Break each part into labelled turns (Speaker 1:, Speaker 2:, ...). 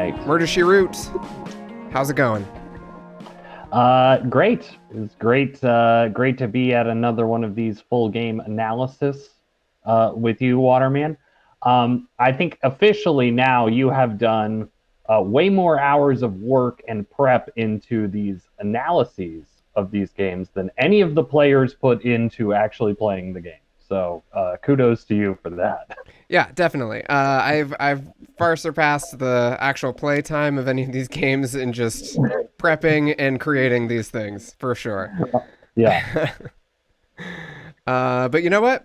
Speaker 1: right.
Speaker 2: MurdersheRoot, how's it going?
Speaker 1: Great. It's great. Great to be at another one of these full game analysis with you, Waterman. I think officially now you have done way more hours of work and prep into these analyses of these games than any of the players put into actually playing the game. So kudos to you for that.
Speaker 2: Yeah, definitely. I've far surpassed the actual play time of any of these games in just prepping and creating these things for sure.
Speaker 1: Yeah.
Speaker 2: But you know what?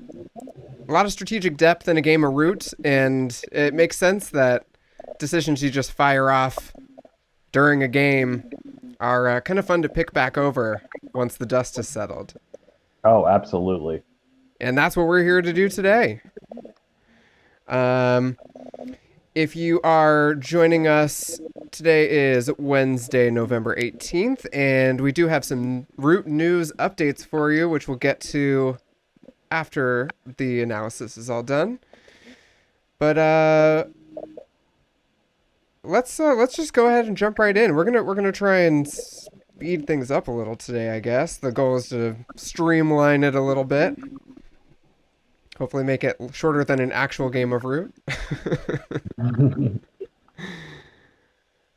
Speaker 2: A lot of strategic depth in a game of Root, and it makes sense that decisions you just fire off during a game are kind of fun to pick back over once the dust has settled.
Speaker 1: Oh, absolutely.
Speaker 2: And that's what we're here to do today. If you are joining us, today is Wednesday, November 18th, and we do have some Root news updates for you, which we'll get to after the analysis is all done. But let's just go ahead and jump right in. We're gonna try and speed things up a little today, I guess. The goal is to streamline it a little bit. Hopefully make it shorter than an actual game of Root.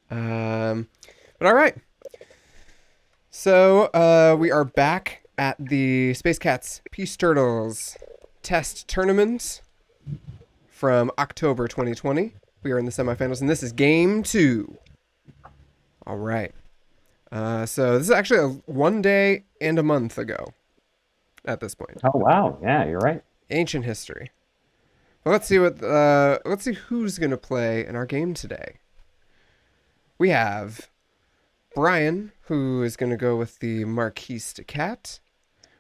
Speaker 2: But all right. So we are back at the Space Cats Peace Turtles Test Tournament from October 2020. We are in the semifinals, and this is Game 2. All right. So this is actually a 1 day and a month ago at this point.
Speaker 1: Oh, wow. Yeah, you're right.
Speaker 2: Ancient history. Well, let's see who's gonna play in our game today. We have Brian, who is gonna go with the Marquise de Cat.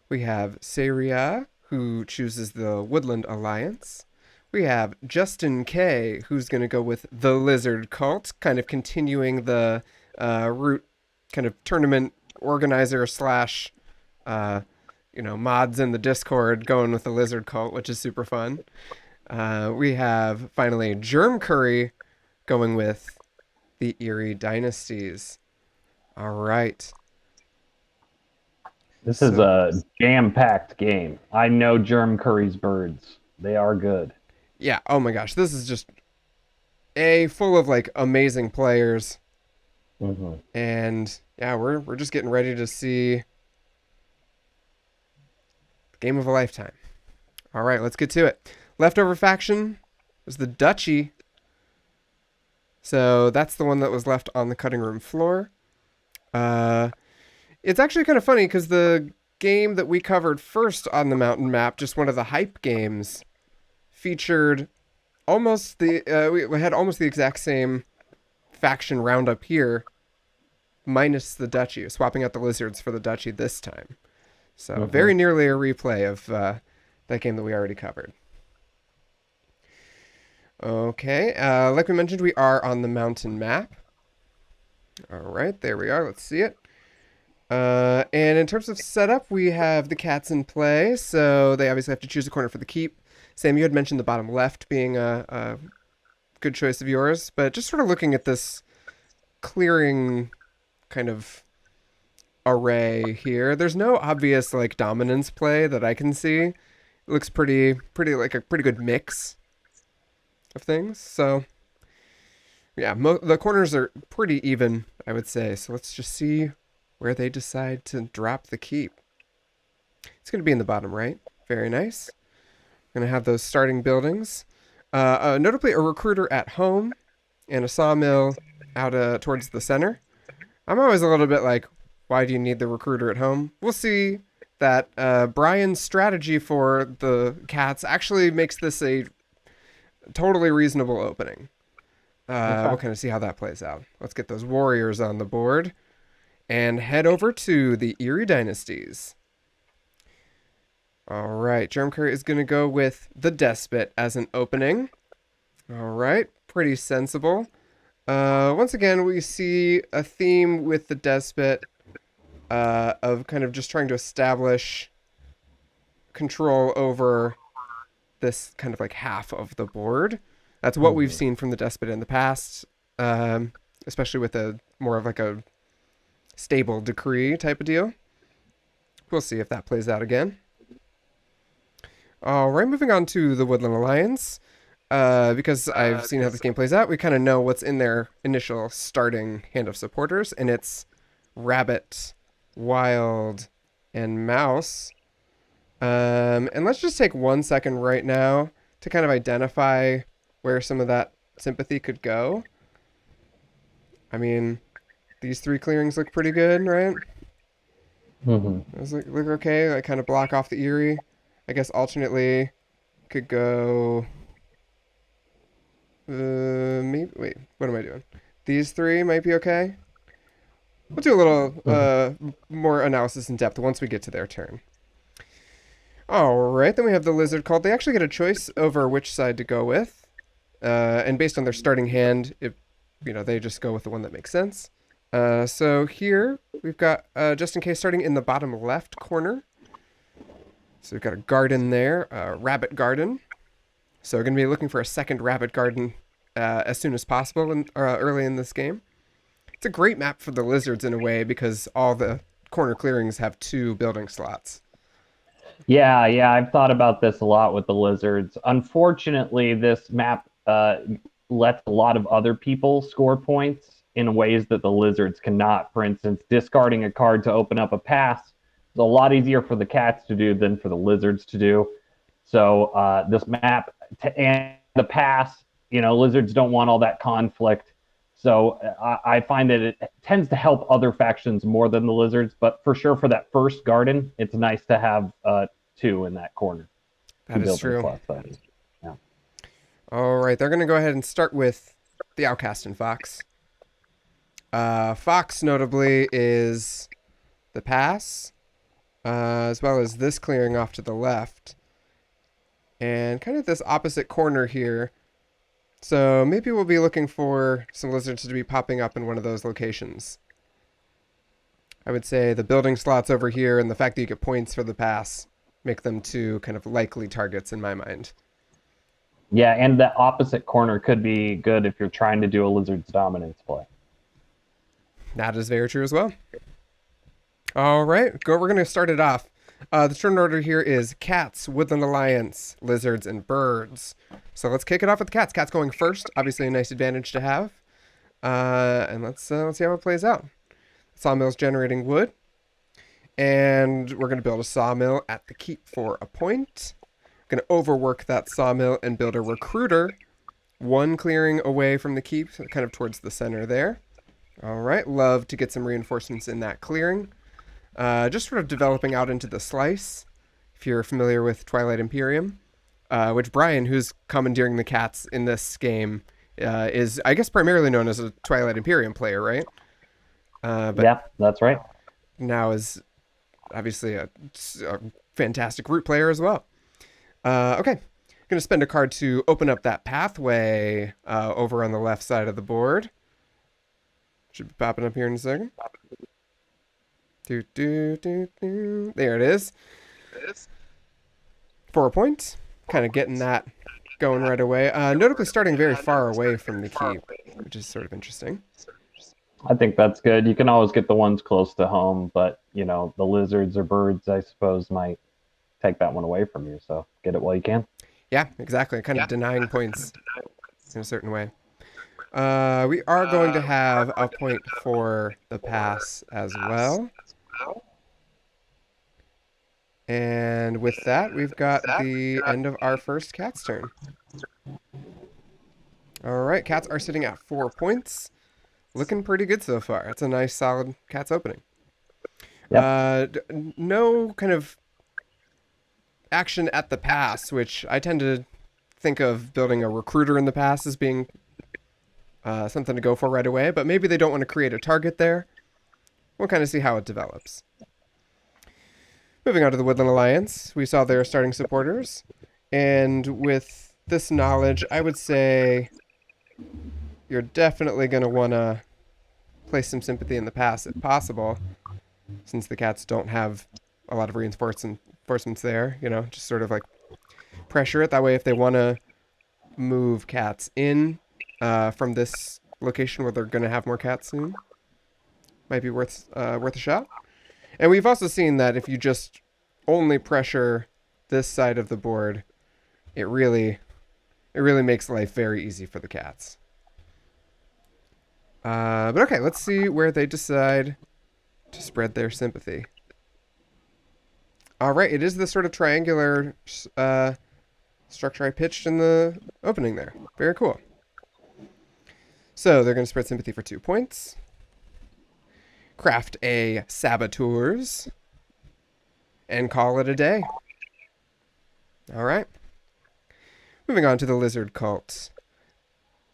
Speaker 2: We have Seiyria, who chooses the Woodland Alliance. We have Justin K, who's gonna go with the Lizard Cult, kind of continuing the Root kind of tournament organizer slash mods in the Discord going with the Lizard Cult, which is super fun. We have, finally, jermcurry going with the Eyrie Dynasties. All right.
Speaker 1: This is a jam-packed game. I know jermcurry's birds. They are good.
Speaker 2: Yeah, oh my gosh. This is just full of, like, amazing players.
Speaker 1: Mm-hmm.
Speaker 2: And, yeah, we're just getting ready to see game of a lifetime. All right, let's get to it. Leftover faction was the Duchy. So that's the one that was left on the cutting room floor. It's actually kind of funny because the game that we covered first on the mountain map, just one of the hype games, featured almost we had almost the exact same faction roundup here, minus the Duchy, swapping out the lizards for the Duchy this time. So very nearly a replay of that game that we already covered. Okay, like we mentioned, we are on the mountain map. All right, there we are. Let's see it. And in terms of setup, we have the cats in play, so they obviously have to choose a corner for the keep. Sam, you had mentioned the bottom left being a good choice of yours, but just sort of looking at this clearing kind of array here, there's no obvious like dominance play that I can see. It looks pretty like a pretty good mix of things. So yeah, the corners are pretty even, I would say. So let's just see where they decide to drop the keep. It's going to be in the bottom right. Very nice. Going to have those starting buildings. Notably, a recruiter at home and a sawmill out towards the center. I'm always a little bit like, why do you need the recruiter at home? We'll see that Brian's strategy for the cats actually makes this a totally reasonable opening. We'll kind of see how that plays out. Let's get those warriors on the board and head over to the Eyrie Dynasties. All right, jermcurry is going to go with the Despot as an opening. All right, pretty sensible. Once again, we see a theme with the Despot of kind of just trying to establish control over this kind of like half of the board. That's what we've seen from the Despot in the past. especially with a more of like a stable decree type of deal. We'll see if that plays out again. All right, moving on to the Woodland Alliance. Because I've seen how this game plays out, we kind of know what's in their initial starting hand of supporters, and it's Rabbit, Wild, and Mouse. And let's just take 1 second right now to kind of identify where some of that sympathy could go. I mean, these 3 clearings look pretty good, right? Those look okay. I kind of block off the Eyrie. I guess alternately could go. Maybe. Wait, what am I doing? These 3 might be okay. We'll do a little more analysis in depth once we get to their turn. All right, then we have the Lizard Cult. They actually get a choice over which side to go with, and based on their starting hand, they just go with the one that makes sense. So here we've got just in case starting in the bottom left corner. So we've got a garden there, a rabbit garden. So we're going to be looking for a second rabbit garden as soon as possible early in this game. It's a great map for the lizards in a way because all the corner clearings have 2 building slots.
Speaker 1: Yeah, I've thought about this a lot with the lizards. Unfortunately, this map lets a lot of other people score points in ways that the lizards cannot. For instance, discarding a card to open up a pass is a lot easier for the cats to do than for the lizards to do. So this map and the pass, lizards don't want all that conflict. So I find that it tends to help other factions more than the lizards, but for sure for that first garden, it's nice to have 2 in that corner.
Speaker 2: That is true.
Speaker 1: Yeah.
Speaker 2: All right, they're going to go ahead and start with the Outcast and Fox. Fox notably is the pass, as well as this clearing off to the left. And kind of this opposite corner here. So maybe we'll be looking for some lizards to be popping up in one of those locations. I would say the building slots over here and the fact that you get points for the pass make them 2 kind of likely targets in my mind.
Speaker 1: Yeah, and the opposite corner could be good if you're trying to do a lizard's dominance play.
Speaker 2: That is very true as well. All right, we're going to start it off. The turn order here is Cats, Woodland Alliance, Lizards, and Birds. So let's kick it off with the Cats. Cats going first. Obviously a nice advantage to have. And let's see how it plays out. Sawmill's generating wood. And we're going to build a sawmill at the keep for a point. Going to overwork that sawmill and build a recruiter. 1 clearing away from the keep, kind of towards the center there. All right, love to get some reinforcements in that clearing. Just sort of developing out into the slice, if you're familiar with Twilight Imperium, which Brian, who's commandeering the cats in this game, is, I guess, primarily known as a Twilight Imperium player, right?
Speaker 1: But yeah, that's right.
Speaker 2: Now is obviously a fantastic root player as well. Okay, going to spend a card to open up that pathway over on the left side of the board. Should be popping up here in a second. There it is. 4 points. Kind of getting that going right away. Notably starting very far away from the keep, which is sort of interesting.
Speaker 1: I think that's good. You can always get the ones close to home, but, the lizards or birds, I suppose, might take that one away from you. So get it while you can.
Speaker 2: Yeah, exactly. Kind of denying points in a certain way. We are going to have a point for the pass as well. And with that, we've got the end of our first Cat's turn. All right, Cats are sitting at 4 points. Looking pretty good so far. It's a nice, solid Cats opening. Yep. No kind of action at the pass, which I tend to think of building a recruiter in the pass as being something to go for right away, but maybe they don't want to create a target there. We'll kind of see how it develops. Moving on to the Woodland Alliance, we saw their starting supporters, and with this knowledge, I would say you're definitely going to want to place some sympathy in the pass if possible, since the Cats don't have a lot of reinforcements there, just sort of like pressure it. That way, if they want to move Cats in from this location where they're going to have more cats soon. Might be worth a shot. And we've also seen that if you just only pressure this side of the board, it really makes life very easy for the cats. But okay, let's see where they decide to spread their sympathy. All right, it is the sort of triangular structure I pitched in the opening there. Very cool. So they're going to spread sympathy for 2 points. Craft a saboteurs. And call it a day. All right. Moving on to the lizard cult.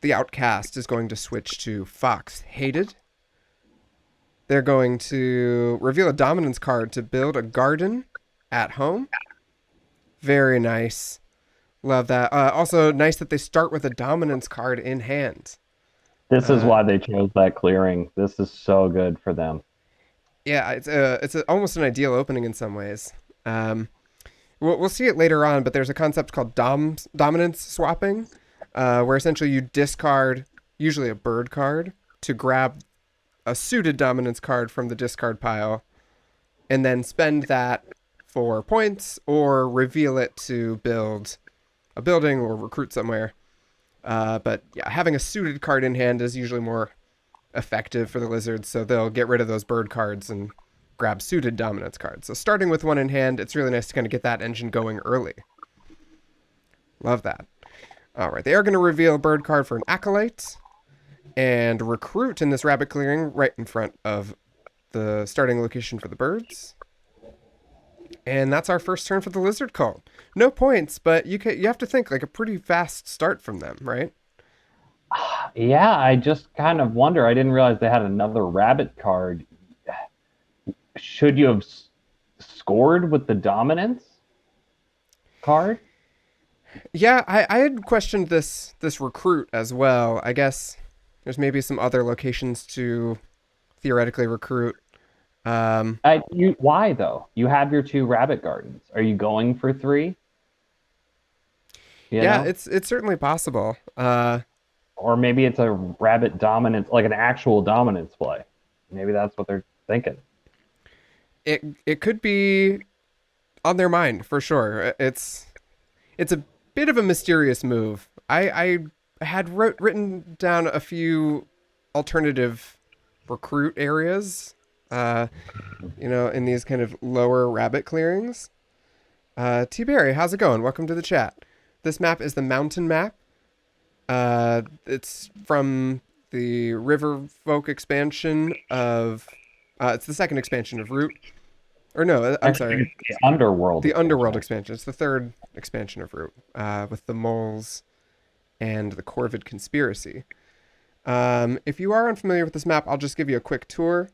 Speaker 2: The outcast is going to switch to Fox Hated. They're going to reveal a dominance card to build a garden at home. Very nice. Love that. Also, nice that they start with a dominance card in hand.
Speaker 1: This is why they chose that clearing. This is so good for them.
Speaker 2: Yeah, it's almost an ideal opening in some ways. We'll see it later on, but there's a concept called dominance swapping, where essentially you discard usually a bird card to grab a suited dominance card from the discard pile, and then spend that for points or reveal it to build a building or recruit somewhere. But yeah, having a suited card in hand is usually more effective for the lizards, so they'll get rid of those bird cards and grab suited dominance cards. So starting with one in hand, it's really nice to kind of get that engine going early. Love that. All right, they are going to reveal a bird card for an acolyte and recruit in this rabbit clearing right in front of the starting location for the birds. And that's our first turn for the lizard cult. No points, but you have to think like a pretty fast start from them, right?
Speaker 1: Yeah, I just kind of wonder. I didn't realize they had another rabbit card. Should you have scored with the dominance card?
Speaker 2: Yeah, I had questioned this recruit as well. I guess there's maybe some other locations to theoretically recruit.
Speaker 1: Why though? You have your 2 rabbit gardens. Are you going for 3?
Speaker 2: Yeah,
Speaker 1: Know?
Speaker 2: it's certainly possible.
Speaker 1: Or maybe it's a rabbit dominance, like an actual dominance play. Maybe that's what they're thinking.
Speaker 2: It could be on their mind for sure. It's a bit of a mysterious move. I had written down a few alternative recruit areas, in these kind of lower rabbit clearings. T-Berry, how's it going? Welcome to the chat. This map is the mountain map. It's from the Riverfolk expansion of... it's the second expansion of Root. Or no, I'm sorry.
Speaker 1: The Underworld.
Speaker 2: The Underworld expansion. It's the third expansion of Root, with the moles and the Corvid Conspiracy. If you are unfamiliar with this map, I'll just give you a quick tour.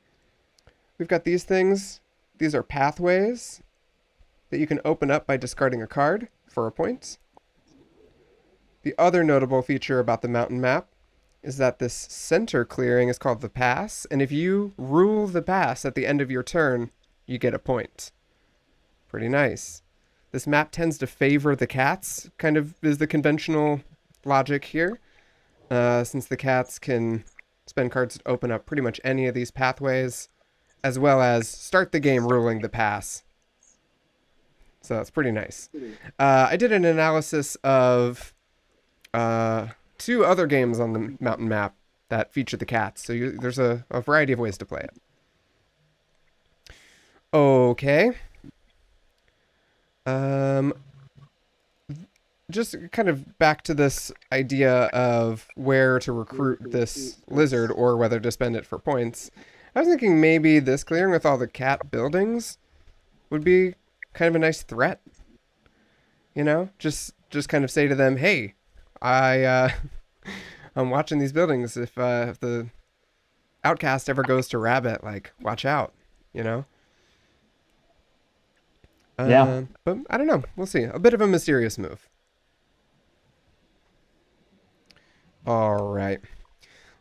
Speaker 2: We've got these things. These are pathways that you can open up by discarding a card for a point. The other notable feature about the mountain map is that this center clearing is called the pass, and if you rule the pass at the end of your turn, you get a point. Pretty nice. This map tends to favor the cats, kind of is the conventional logic here, since the cats can spend cards to open up pretty much any of these pathways, as well as start the game ruling the pass. So that's pretty nice. I did an analysis of 2 other games on the mountain map that feature the cats, so there's a variety of ways to play it. Okay. Just kind of back to this idea of where to recruit this lizard or whether to spend it for points. I was thinking maybe this clearing with all the cat buildings would be kind of a nice threat. Just kind of say to them, hey, I'm watching these buildings. If the outcast ever goes to rabbit, like, watch out,
Speaker 1: Yeah.
Speaker 2: But I don't know. We'll see. A bit of a mysterious move. All right.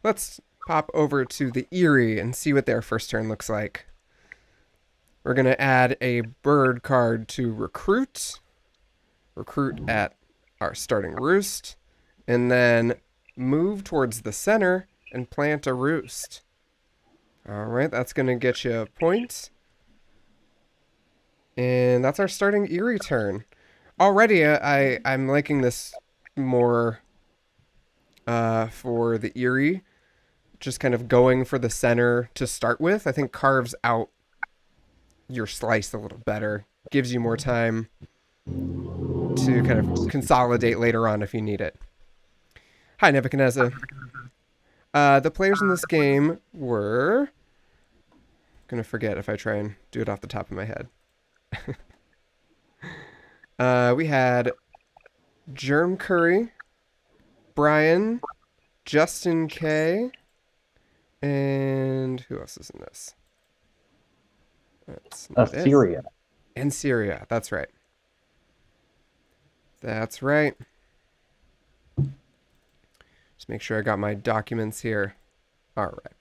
Speaker 2: Let's pop over to the Eyrie and see what their first turn looks like. We're going to add a bird card to recruit. Recruit at our starting roost. And then move towards the center and plant a roost. All right, that's going to get you a point. And that's our starting Eyrie turn. Already, I'm liking this more for the Eyrie. Just kind of going for the center to start with. I think carves out your slice a little better. Gives you more time to kind of consolidate later on if you need it. Hi, Nebuchadnezzar. The players in this game were... I'm going to forget if I try and do it off the top of my head. We had jermcurry, Brian, Justin K, and who else is in this? That's
Speaker 1: Seiyria.
Speaker 2: And Seiyria, that's right. That's right. Just make sure I got my documents here. All right.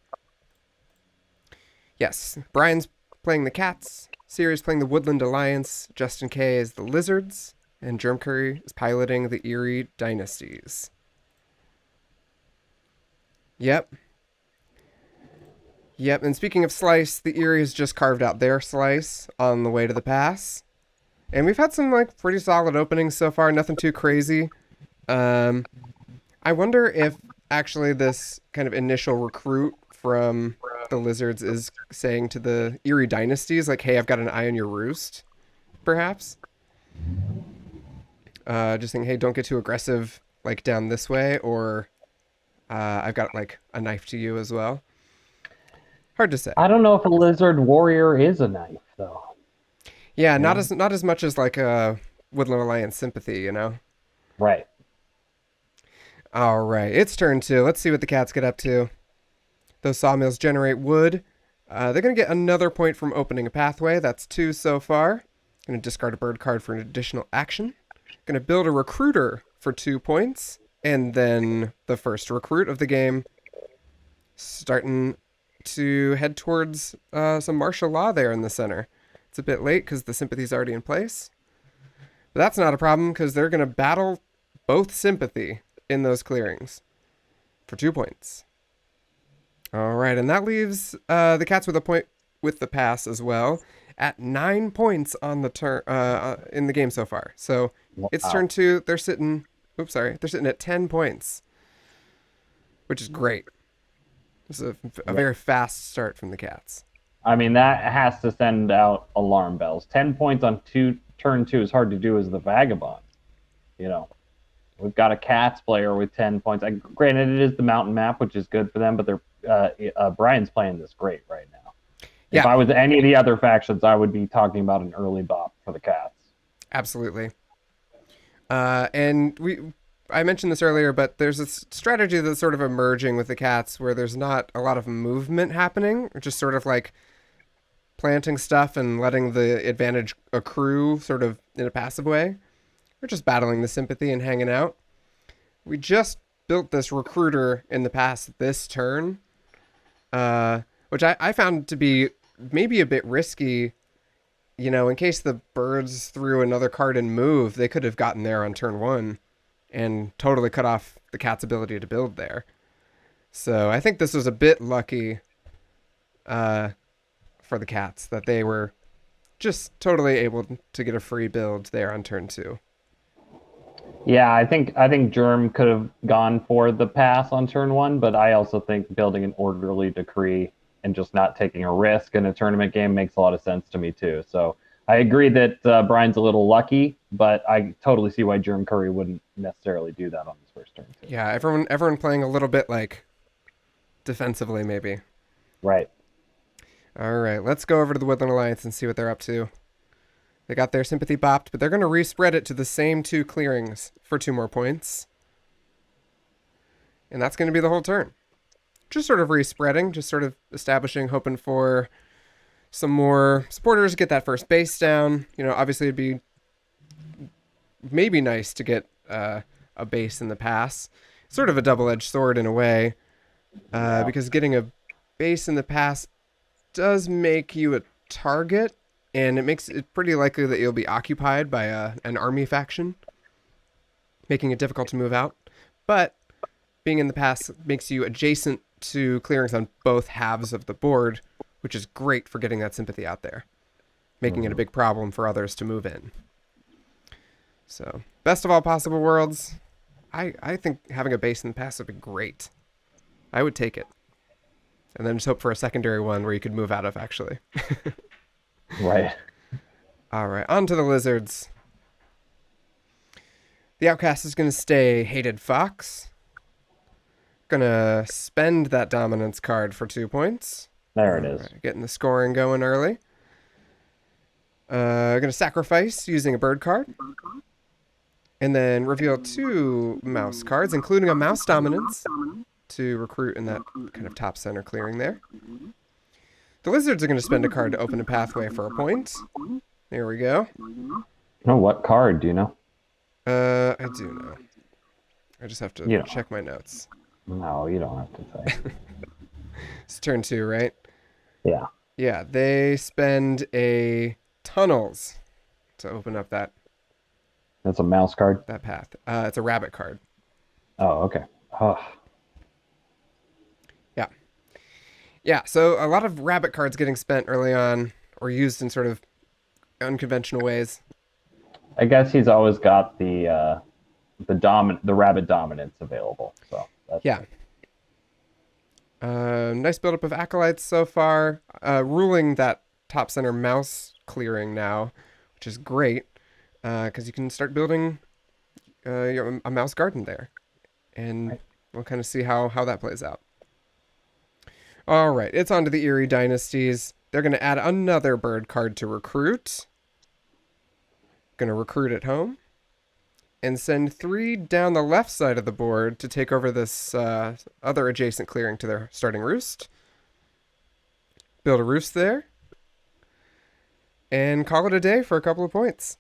Speaker 2: Yes, Brian's playing the cats, Seiyria's playing the Woodland Alliance, Justin K is the lizards, and jermcurry is piloting the Eyrie Dynasties. Yep. Yep, and speaking of slice, the Eyrie has just carved out their slice on the way to the pass. And we've had some, like, pretty solid openings so far, nothing too crazy. I wonder if, actually, this kind of initial recruit from the lizards is saying to the Eyrie Dynasties, like, hey, I've got an eye on your roost, perhaps. Just saying, hey, don't get too aggressive, like, down this way, or I've got, like, a knife to you as well. Hard to say.
Speaker 1: I don't know if a lizard warrior is a knife, though.
Speaker 2: Yeah, not as much as like a Woodland Alliance sympathy, you know.
Speaker 1: Right.
Speaker 2: All right, it's turn 2. Let's see what the cats get up to. Those sawmills generate wood. They're gonna get another point from opening a pathway. That's 2 so far. Gonna discard a bird card for an additional action. Gonna build a recruiter for 2 points, and then the first recruit of the game, starting to head towards some martial law there in the center. It's a bit late because the sympathy's already in place. But that's not a problem because they're going to battle both sympathy in those clearings for 2 points. All right, and that leaves the cats with a point with the pass as well at 9 points on the turn in the game so far. So it's turn 2. They're sitting. Oops, sorry. They're sitting at 10 points, which is great. This is a very fast start from the cats.
Speaker 1: I mean, that has to send out alarm bells. 10 points on turn 2 is hard to do as the Vagabond. You know, we've got a cats player with 10 points. Granted, it is the mountain map, which is good for them, but they're Brian's playing this great right now. Yeah. If I was any of the other factions, I would be talking about an early bop for the cats.
Speaker 2: Absolutely. And I mentioned this earlier, but there's a strategy that's sort of emerging with the cats where there's not a lot of movement happening, just sort of like planting stuff and letting the advantage accrue sort of in a passive way. We're just battling the sympathy and hanging out. We just built this recruiter in the past this turn, which I found to be maybe a bit risky. You know, in case the birds threw another card and move, they could have gotten there on turn 1 and totally cut off the cat's ability to build there. So I think this was a bit lucky for the cats that they were just totally able to get a free build there on turn 2.
Speaker 1: Yeah, I think Germ could have gone for the pass on turn 1, but I also think building an orderly decree and just not taking a risk in a tournament game makes a lot of sense to me too. So I agree that Brian's a little lucky, but I totally see why jermcurry wouldn't necessarily do that on his first turn too.
Speaker 2: Yeah, everyone playing a little bit like defensively maybe.
Speaker 1: Right.
Speaker 2: All right, let's go over to the Woodland Alliance and see what they're up to. They got their sympathy bopped, but they're going to respread it to the same 2 clearings for 2 more points. And that's going to be the whole turn. Just sort of respreading, just sort of establishing, hoping for some more supporters, get that first base down. You know, obviously it'd be maybe nice to get a base in the pass. Sort of a double-edged sword in a way, because getting a base in the pass does make you a target, and it makes it pretty likely that you'll be occupied by an army faction, making it difficult to move out. But being in the pass makes you adjacent to clearings on both halves of the board, which is great for getting that sympathy out there, making it a big problem for others to move in. So, best of all possible worlds. I think having a base in the past would be great. I would take it. And then just hope for a secondary one where you could move out of, actually.
Speaker 1: Right.
Speaker 2: All right, on to the lizards. The outcast is going to stay Hated Fox. Going to spend that dominance card for 2 points.
Speaker 1: There it is.
Speaker 2: Right, getting the scoring going early. Going to sacrifice using a bird card. And then reveal 2 mouse cards, including a mouse dominance, to recruit in that kind of top center clearing there. The lizards are going to spend a card to open a pathway for a point. There we go.
Speaker 1: Oh, what card? Do you know?
Speaker 2: I do know. I just have to check my notes.
Speaker 1: No, you don't have to say.
Speaker 2: It's turn 2, right?
Speaker 1: Yeah.
Speaker 2: Yeah, they spend a tunnels to open up that
Speaker 1: That's a mouse card?
Speaker 2: path. It's a rabbit card.
Speaker 1: Oh, okay. Oh.
Speaker 2: Yeah. Yeah, so a lot of rabbit cards getting spent early on or used in sort of unconventional ways.
Speaker 1: I guess he's always got the rabbit dominance available. So that's
Speaker 2: yeah. Nice buildup of acolytes so far. Ruling that top center mouse clearing now, which is great, because you can start building a mouse garden there, and we'll kind of see how that plays out. All right, it's on to the Eyrie Dynasties. They're going to add another bird card to recruit. Going to recruit at home. And send 3 down the left side of the board to take over this other adjacent clearing to their starting roost. Build a roost there. And call it a day for a couple of points.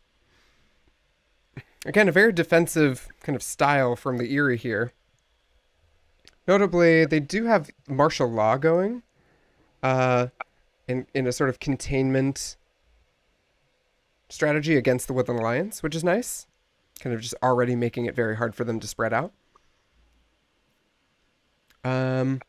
Speaker 2: Again, a very defensive kind of style from the Eyrie here. Notably, they do have martial law going in a sort of containment strategy against the Woodland Alliance, which is nice. Kind of just already making it very hard for them to spread out. From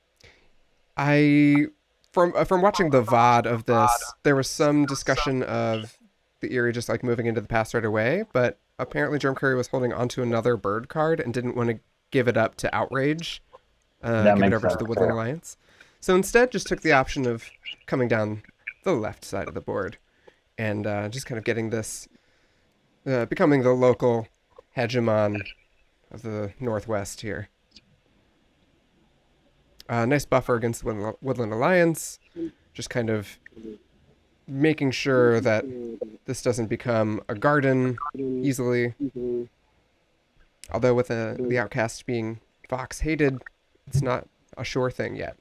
Speaker 2: watching the VOD of this, there was some discussion of the Eyrie just like moving into the pass right away, but apparently jermcurry was holding onto another bird card and didn't want to give it up to Outrage. Give it over to the Woodland Alliance. So instead just took the option of coming down the left side of the board and just kind of getting this, becoming the local hegemon of the Northwest here. Nice buffer against the Woodland Alliance. Just kind of making sure that this doesn't become a garden easily. Although with the outcast being fox hated, it's not a sure thing yet.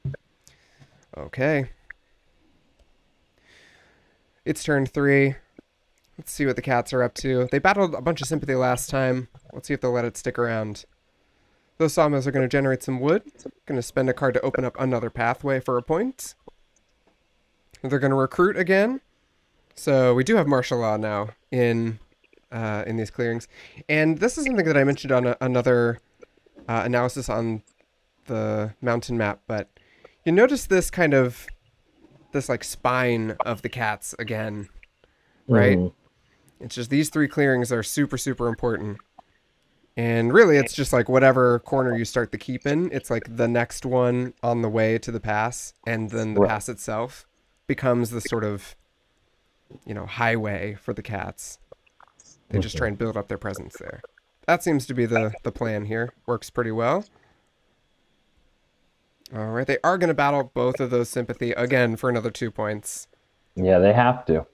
Speaker 2: Okay. It's turn 3. Let's see what the cats are up to. They battled a bunch of sympathy last time. Let's see if they'll let it stick around. Those sawmills are going to generate some wood. Going to spend a card to open up another pathway for a point. They're going to recruit again. So we do have martial law now in these clearings. And this is something that I mentioned on another analysis on the mountain map. But you notice this kind of, this like spine of the cats again, right? Mm. It's just these 3 clearings are super, super important. And really, it's just like whatever corner you start the keep in, it's like the next one on the way to the pass, and then the pass itself becomes the sort of, highway for the cats. They just try and build up their presence there. That seems to be the plan here. Works pretty well. All right, they are going to battle both of those sympathy again for another 2 points.
Speaker 1: Yeah, they have to.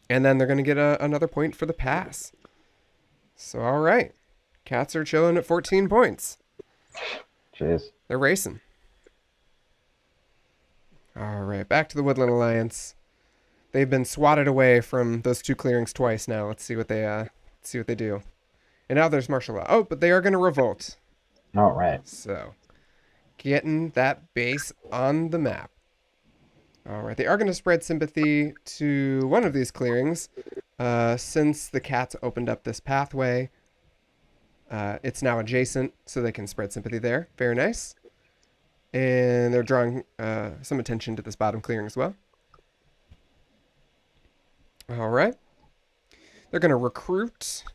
Speaker 2: And then they're going to get another point for the pass. So, all right. Cats are chilling at 14 points.
Speaker 1: Jeez.
Speaker 2: They're racing. All right, back to the Woodland Alliance. They've been swatted away from those 2 clearings twice now. Let's see what they do. And now there's martial law. Oh, but they are going to revolt.
Speaker 1: All right.
Speaker 2: So, getting that base on the map. All right, they are going to spread sympathy to one of these clearings. Since the cats opened up this pathway, it's now adjacent, so they can spread sympathy there. Very nice. And they're drawing some attention to this bottom clearing as well. All right. They're going to recruit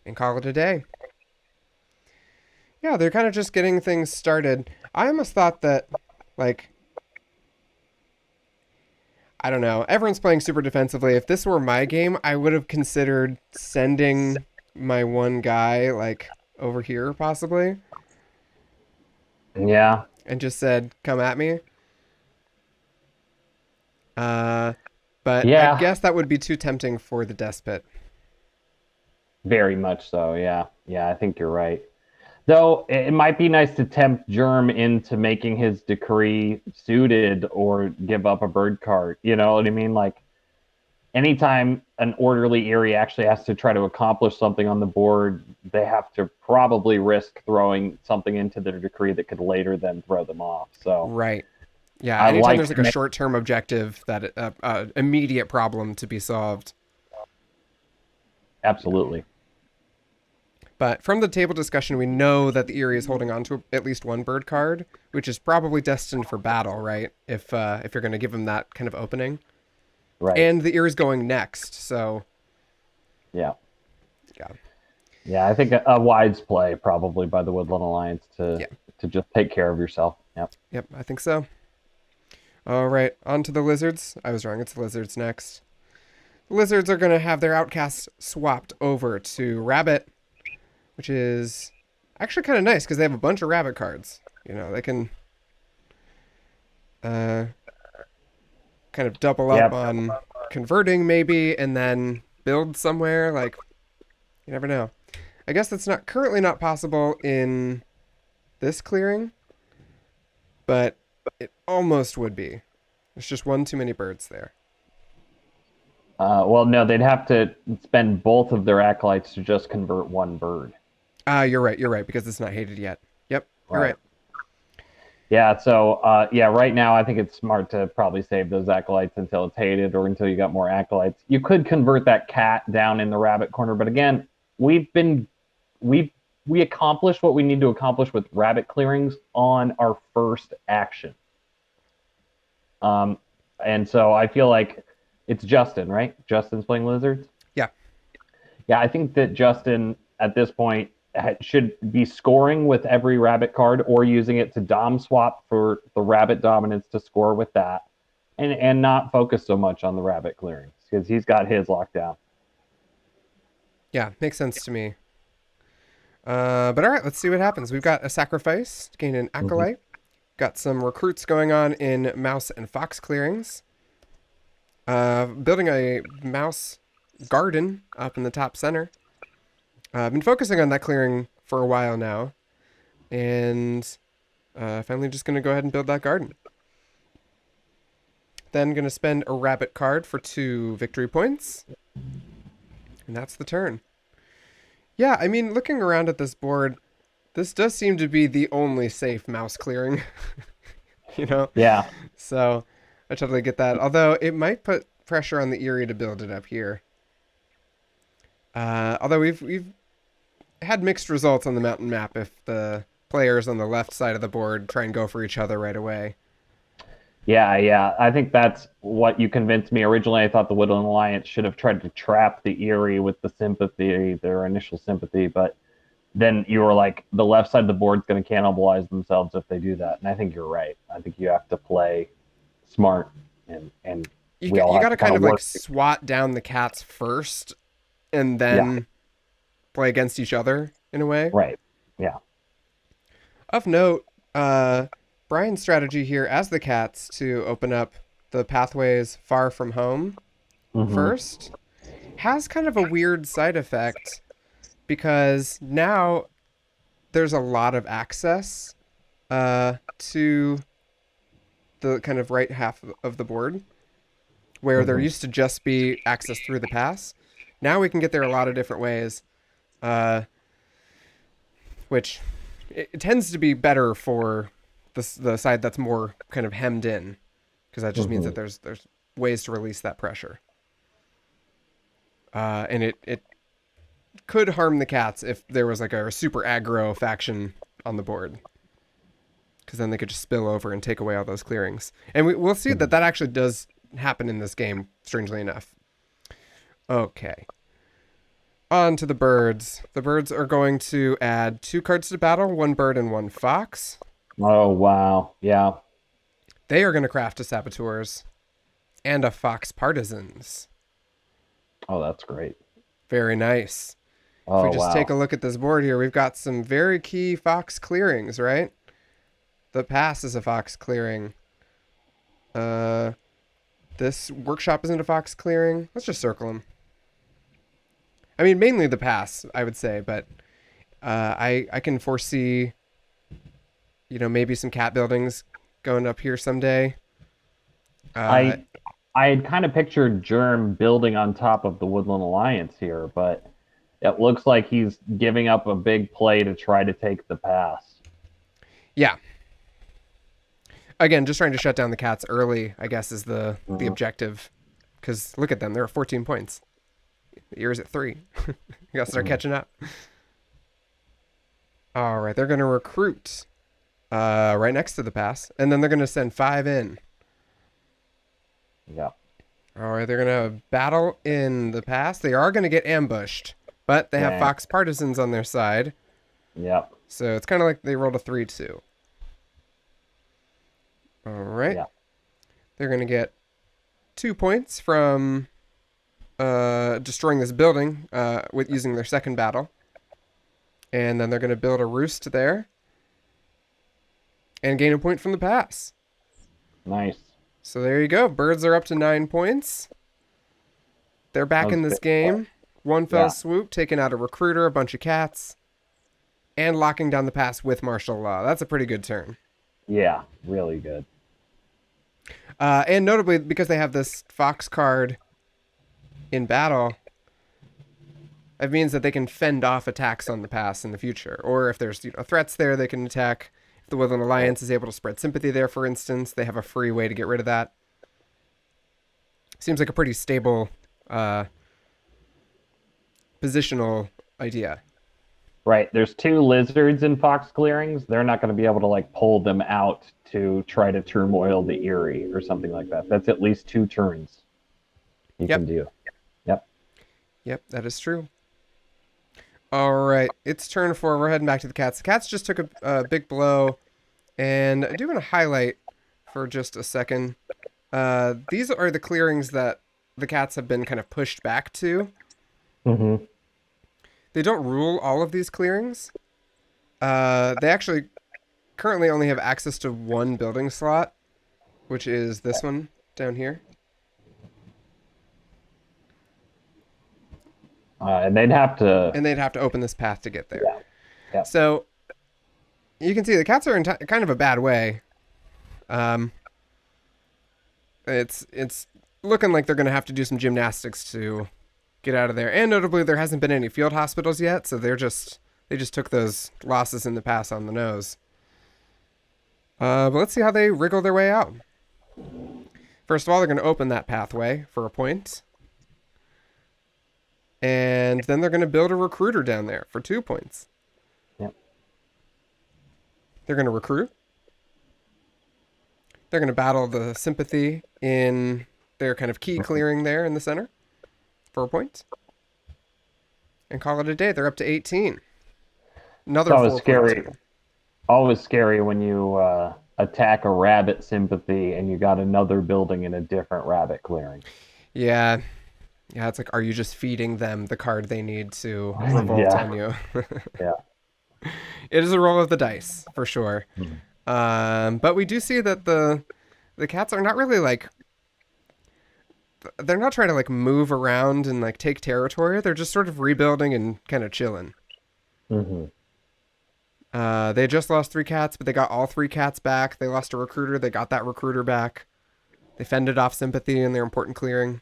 Speaker 2: and call it a day. Yeah, they're kind of just getting things started. I almost thought that, like, I don't know, everyone's playing super defensively. If this were my game, I would have considered sending my one guy, like, over here, possibly,
Speaker 1: Yeah,
Speaker 2: and just said, come at me. Uh, but I
Speaker 1: yeah,
Speaker 2: guess that would be too tempting for the Despot.
Speaker 1: very much so. Yeah, yeah, I think you're right. Though it might be nice to tempt Germ into making his decree suited or give up a bird card. You know what I mean? Like anytime an orderly Eyrie actually has to try to accomplish something on the board, they have to probably risk throwing something into their decree that could later then throw them off. So
Speaker 2: Right. Yeah,
Speaker 1: I
Speaker 2: anytime
Speaker 1: like
Speaker 2: there's
Speaker 1: to
Speaker 2: like a
Speaker 1: make
Speaker 2: short-term objective that immediate problem to be solved.
Speaker 1: absolutely.
Speaker 2: But from the table discussion, we know that the Eyrie is holding on to at least one bird card, which is probably destined for battle, right? If you're going to give him that kind of opening.
Speaker 1: Right.
Speaker 2: And the Eyrie's going next, so
Speaker 1: Yeah.
Speaker 2: yeah,
Speaker 1: Yeah, I think a wise play probably by the Woodland Alliance
Speaker 2: yeah,
Speaker 1: to just take care of yourself. Yep.
Speaker 2: yep, I think so. All right, on to the lizards. I was wrong. It's the lizards next. The lizards are going to have their outcasts swapped over to rabbit, which is actually kind of nice because they have a bunch of rabbit cards. You know, they can uh, kind of double up
Speaker 1: Yep.
Speaker 2: on converting maybe and then build somewhere. Like, you never know. I guess that's not currently not possible in this clearing, but it almost would be. There's just one too many birds there.
Speaker 1: Well, no, they'd have to spend both of their acolytes to just convert one bird.
Speaker 2: Ah, you're right. You're right because it's not hated yet. Yep, you're
Speaker 1: Right.
Speaker 2: right.
Speaker 1: Yeah. So, yeah, right now I think it's smart to probably save those acolytes until it's hated or until you got more acolytes. You could convert that cat down in the rabbit corner, but again, we've been we we accomplished what we need to accomplish with rabbit clearings on our first action. Um, and so I feel like it's Justin, right? Justin's playing lizards.
Speaker 2: Yeah,
Speaker 1: Yeah, I think that Justin at this point should be scoring with every rabbit card or using it to dom swap for the rabbit dominance to score with that, and not focus so much on the rabbit clearings because he's got his locked down.
Speaker 2: yeah, makes sense to me. But all right, let's see what happens. We've got a sacrifice to gain an
Speaker 1: Mm-hmm.
Speaker 2: acolyte. Got some recruits going on in mouse and fox clearings. Building a mouse garden up in the top center. I've been focusing on that clearing for a while now, and finally just going to go ahead and build that garden. Then going to spend a rabbit card for 2 victory points, and that's the turn. Yeah, I mean, looking around at this board, this does seem to be the only safe mouse clearing, you know?
Speaker 1: Yeah,
Speaker 2: So I totally get that. Although it might put pressure on the Eyrie to build it up here. Although we've had mixed results on the mountain map if the players on the left side of the board try and go for each other right away.
Speaker 1: yeah, yeah. I think that's what you convinced me. Originally, I thought the Woodland Alliance should have tried to trap the Eyrie with the sympathy, their initial sympathy, but then you were like, the left side of the board's going to cannibalize themselves if they do that. And I think you're right. I think you have to play smart, and we all
Speaker 2: You got
Speaker 1: have
Speaker 2: to
Speaker 1: to kind
Speaker 2: kind
Speaker 1: of
Speaker 2: of like
Speaker 1: work.
Speaker 2: swat down the cats first and
Speaker 1: Yeah,
Speaker 2: then play against each other in a way.
Speaker 1: right. Yeah.
Speaker 2: Of note, Brian's strategy here as the cats to open up the pathways far from home
Speaker 1: Hmm.
Speaker 2: first has kind of a weird side effect because now there's a lot of access to the kind of right half of the board where there
Speaker 1: Hmm.
Speaker 2: used to just be access through the pass. Now we can get there a lot of different ways, uh, which it tends to be better for the side that's more kind of hemmed in because that just means
Speaker 1: Hmm.
Speaker 2: that there's ways to release that pressure. And it could harm the cats if there was like a super aggro faction on the board. because then they could just spill over and take away all those clearings. And we'll see that actually does happen in this game, strangely enough. Okay. On to the birds. The birds are going to add 2 cards to battle, 1 bird and 1 fox.
Speaker 1: Oh, wow. Yeah.
Speaker 2: They are going to craft a saboteurs and a fox partisans.
Speaker 1: Oh, that's great.
Speaker 2: Very nice.
Speaker 1: Oh,
Speaker 2: If we just
Speaker 1: wow.
Speaker 2: take a look at this board here, we've got some very key fox clearings, right? The pass is a fox clearing. This workshop isn't a fox clearing. Let's just circle them. I mean, mainly the pass, I would say, but I can foresee, maybe some cat buildings going up here someday.
Speaker 1: I had kind of pictured Germ building on top of the Woodland Alliance here, but it looks like he's giving up a big play to try to take the pass.
Speaker 2: Yeah. Again, just trying to shut down the cats early, I guess, is the objective. Because look at them, they're at 14 points. The Eyrie's at 3. You gotta start catching up. All right, they're gonna recruit right next to the pass, and then they're gonna send 5 in.
Speaker 1: Yeah.
Speaker 2: All right, they're gonna battle in the pass. They are gonna get ambushed, but they have fox partisans on their side.
Speaker 1: Yep.
Speaker 2: So it's kind of like they rolled a 3-2. All right.
Speaker 1: Yeah.
Speaker 2: They're going to get 2 points from destroying this building with using their second battle. And then they're going to build a roost there and gain a point from the pass.
Speaker 1: Nice.
Speaker 2: So there you go. Birds are up to 9 points. They're back in this game. One fell swoop, taking out a recruiter, a bunch of cats, and locking down the pass with martial law. That's a pretty good turn.
Speaker 1: Yeah, really good.
Speaker 2: And notably, because they have this fox card in battle, it means that they can fend off attacks on the pass in the future. Or if there's threats there, they can attack. If the Woodland Alliance is able to spread sympathy there, for instance, they have a free way to get rid of that. Seems like a pretty stable positional idea.
Speaker 1: Right. There's 2 lizards in fox clearings. They're not going to be able to pull them out to try to turmoil the Eyrie or something like that. That's at least 2 turns you can do. Yep.
Speaker 2: Yep, that is true. All right, it's turn 4. We're heading back to the cats. The cats just took a big blow, and I do want to highlight for just a second. These are the clearings that the cats have been kind of pushed back to.
Speaker 1: Mm-hmm.
Speaker 2: They don't rule all of these clearings. They actually currently only have access to 1 building slot, which is this one down here.
Speaker 1: And they'd have to
Speaker 2: open this path to get there.
Speaker 1: Yeah. Yeah.
Speaker 2: So you can see the cats are in kind of a bad way. It's looking like they're going to have to do some gymnastics to get out of there. And notably, there hasn't been any field hospitals yet, so they just took those losses in the pass on the nose. But let's see how they wriggle their way out. First of all, they're going to open that pathway for a point. And then they're going to build a recruiter down there for 2 points.
Speaker 1: Yep.
Speaker 2: They're going to recruit. They're going to battle the sympathy in their kind of key clearing there in the center for a point. And call it a day. They're up to 18. Another 4 points.
Speaker 1: Scary. Always scary when you attack a rabbit sympathy and you got another building in a different rabbit clearing.
Speaker 2: Yeah. Yeah, it's like, are you just feeding them the card they need to revolt on you?
Speaker 1: Yeah.
Speaker 2: It is a roll of the dice, for sure.
Speaker 1: Mm-hmm.
Speaker 2: But we do see that the cats are not really they're not trying to move around and take territory. They're just sort of rebuilding and kind of chilling.
Speaker 1: Mm-hmm.
Speaker 2: They just lost 3 cats, but they got all 3 cats back. They lost a recruiter. They got that recruiter back. They fended off sympathy in their important clearing.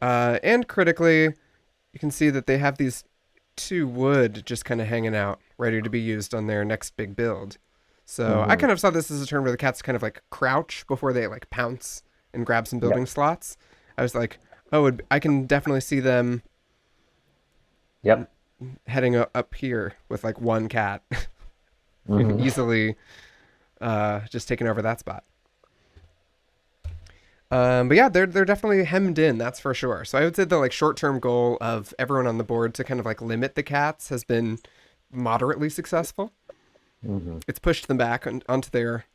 Speaker 2: And critically, you can see that they have these 2 wood just kind of hanging out, ready to be used on their next big build. So I kind of saw this as a turn where the cats kind of crouch before they pounce and grab some building slots. I was like, oh, I can definitely see them heading up here with 1 cat. Easily just taking over that spot. But yeah, they're definitely hemmed in, that's for sure. So I would say the like short-term goal of everyone on the board to kind of like limit the cats has been moderately successful.
Speaker 1: Mm-hmm.
Speaker 2: It's pushed them back onto their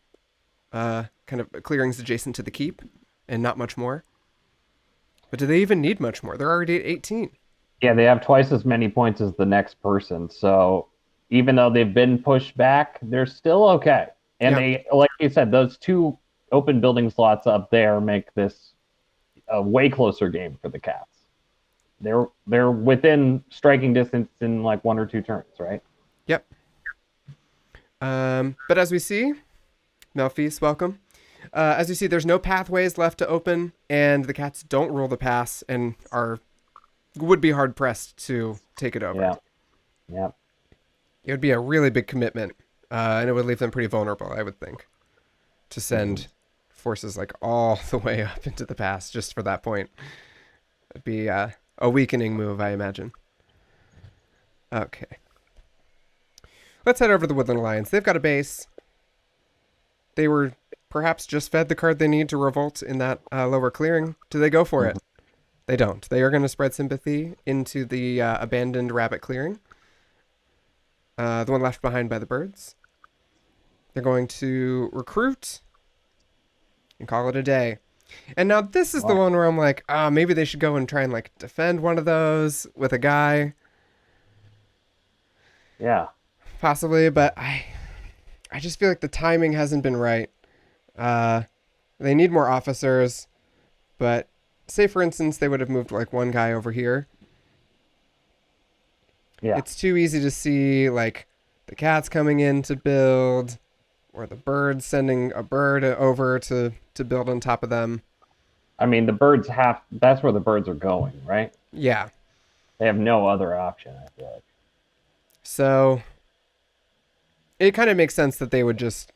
Speaker 2: kind of clearings adjacent to the keep, and not much more. But do they even need much more? They're already at 18.
Speaker 1: Yeah, they have twice as many points as the next person. So even though they've been pushed back, they're still okay. And
Speaker 2: Yeah.
Speaker 1: they, like you said, those two open building slots up there make this a way closer game for the Cats. They're within striking distance in like 1 or 2 turns, right?
Speaker 2: Yep. But as we see, Melfeast, welcome. As you see, there's no pathways left to open, and the Cats don't roll the pass and would be hard pressed to take it over.
Speaker 1: Yeah. Yeah.
Speaker 2: It would be a really big commitment, and it would leave them pretty vulnerable, I would think, to send forces like all the way up into the pass just for that point. It'd be a weakening move, I imagine. Okay. Let's head over to the Woodland Alliance. They've got a base. They were perhaps just fed the card they need to revolt in that lower clearing. Do they go for it? They don't. They are going to spread sympathy into the abandoned rabbit clearing. The one left behind by the birds. They're going to recruit and call it a day. And now this is the one where I'm like, maybe they should go and try and like defend one of those with a guy.
Speaker 1: Yeah.
Speaker 2: Possibly, but I just feel like the timing hasn't been right. They need more officers, but say for instance they would have moved like one guy over here.
Speaker 1: Yeah.
Speaker 2: It's too easy to see like the cats coming in to build, or the birds sending a bird over to build on top of them.
Speaker 1: I mean, that's where the birds are going, right?
Speaker 2: Yeah.
Speaker 1: They have no other option, I feel like.
Speaker 2: So it kind of makes sense that they would just,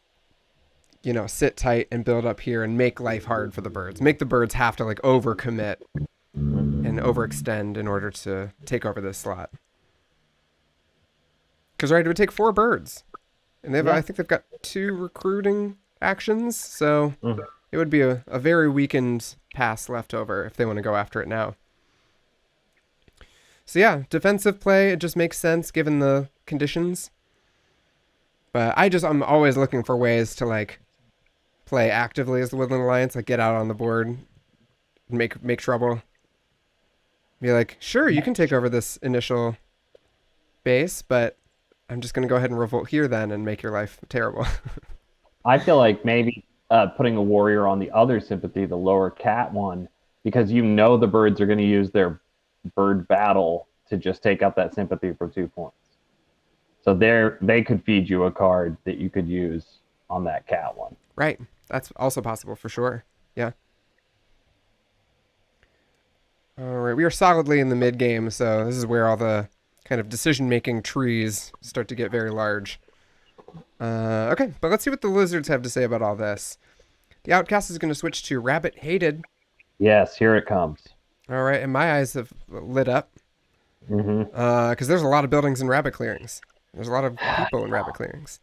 Speaker 2: sit tight and build up here and make life hard for the birds. Make the birds have to like overcommit and overextend in order to take over this slot. Because right, it would take 4 birds, and I think they've got 2 recruiting actions, so it would be a very weakened pass left over if they want to go after it now. So yeah, defensive play, it just makes sense given the conditions. But I'm always looking for ways to like play actively as the Woodland Alliance, like get out on the board, make trouble. Be like, sure, you can take over this initial base, but I'm just going to go ahead and revolt here then and make your life terrible.
Speaker 1: I feel like maybe putting a warrior on the other sympathy, the lower cat one, because the birds are going to use their bird battle to just take out that sympathy for 2 points. So they could feed you a card that you could use on that cat one.
Speaker 2: Right. That's also possible for sure. Yeah. All right. We are solidly in the mid game, so this is where all the kind of decision-making trees start to get very large. Okay, but let's see what the lizards have to say about all this. The outcast is going to switch to rabbit hated.
Speaker 1: Yes, here it comes.
Speaker 2: All right, and my eyes have lit up. Because there's a lot of buildings in rabbit clearings. There's a lot of people in rabbit clearings.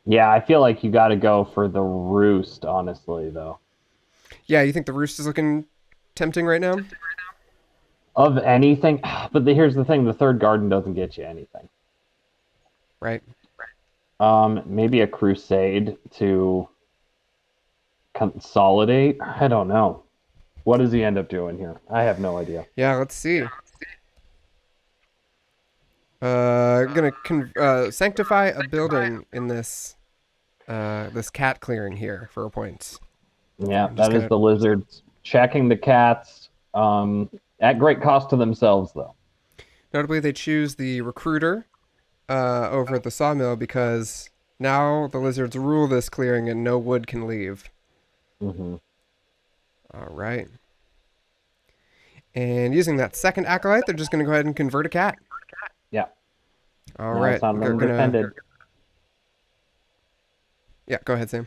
Speaker 1: Yeah, I feel like you got to go for the roost, honestly, though.
Speaker 2: Yeah, you think the roost is looking tempting right now?
Speaker 1: Of anything, but here's the thing: the third garden doesn't get you anything.
Speaker 2: Right.
Speaker 1: Maybe a crusade to consolidate. I don't know. What does he end up doing here? I have no idea.
Speaker 2: Yeah, let's see. Gonna sanctify a building in this this cat clearing here for a point.
Speaker 1: Yeah, that is the lizards checking the cats. At great cost to themselves, though.
Speaker 2: Notably, they choose the recruiter over the sawmill because now the lizards rule this clearing and no wood can leave. All right. And using that second acolyte, they're just going to go ahead and convert a cat.
Speaker 1: Yeah.
Speaker 2: All right.
Speaker 1: It's undefended.
Speaker 2: Yeah, go ahead, Sam.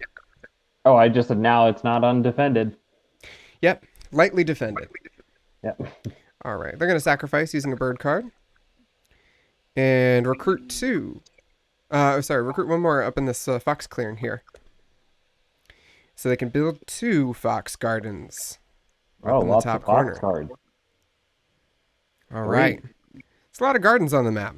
Speaker 1: Oh, I just said now it's not undefended.
Speaker 2: Yep, lightly defended.
Speaker 1: Yep.
Speaker 2: All right, they're going to sacrifice using a bird card. And recruit 2. Recruit 1 more up in this fox clearing here. So they can build 2 fox gardens up
Speaker 1: Oh,
Speaker 2: in the
Speaker 1: lots of
Speaker 2: top
Speaker 1: fox
Speaker 2: corner.
Speaker 1: cards.
Speaker 2: All
Speaker 1: Great.
Speaker 2: right. It's a lot of gardens on the map.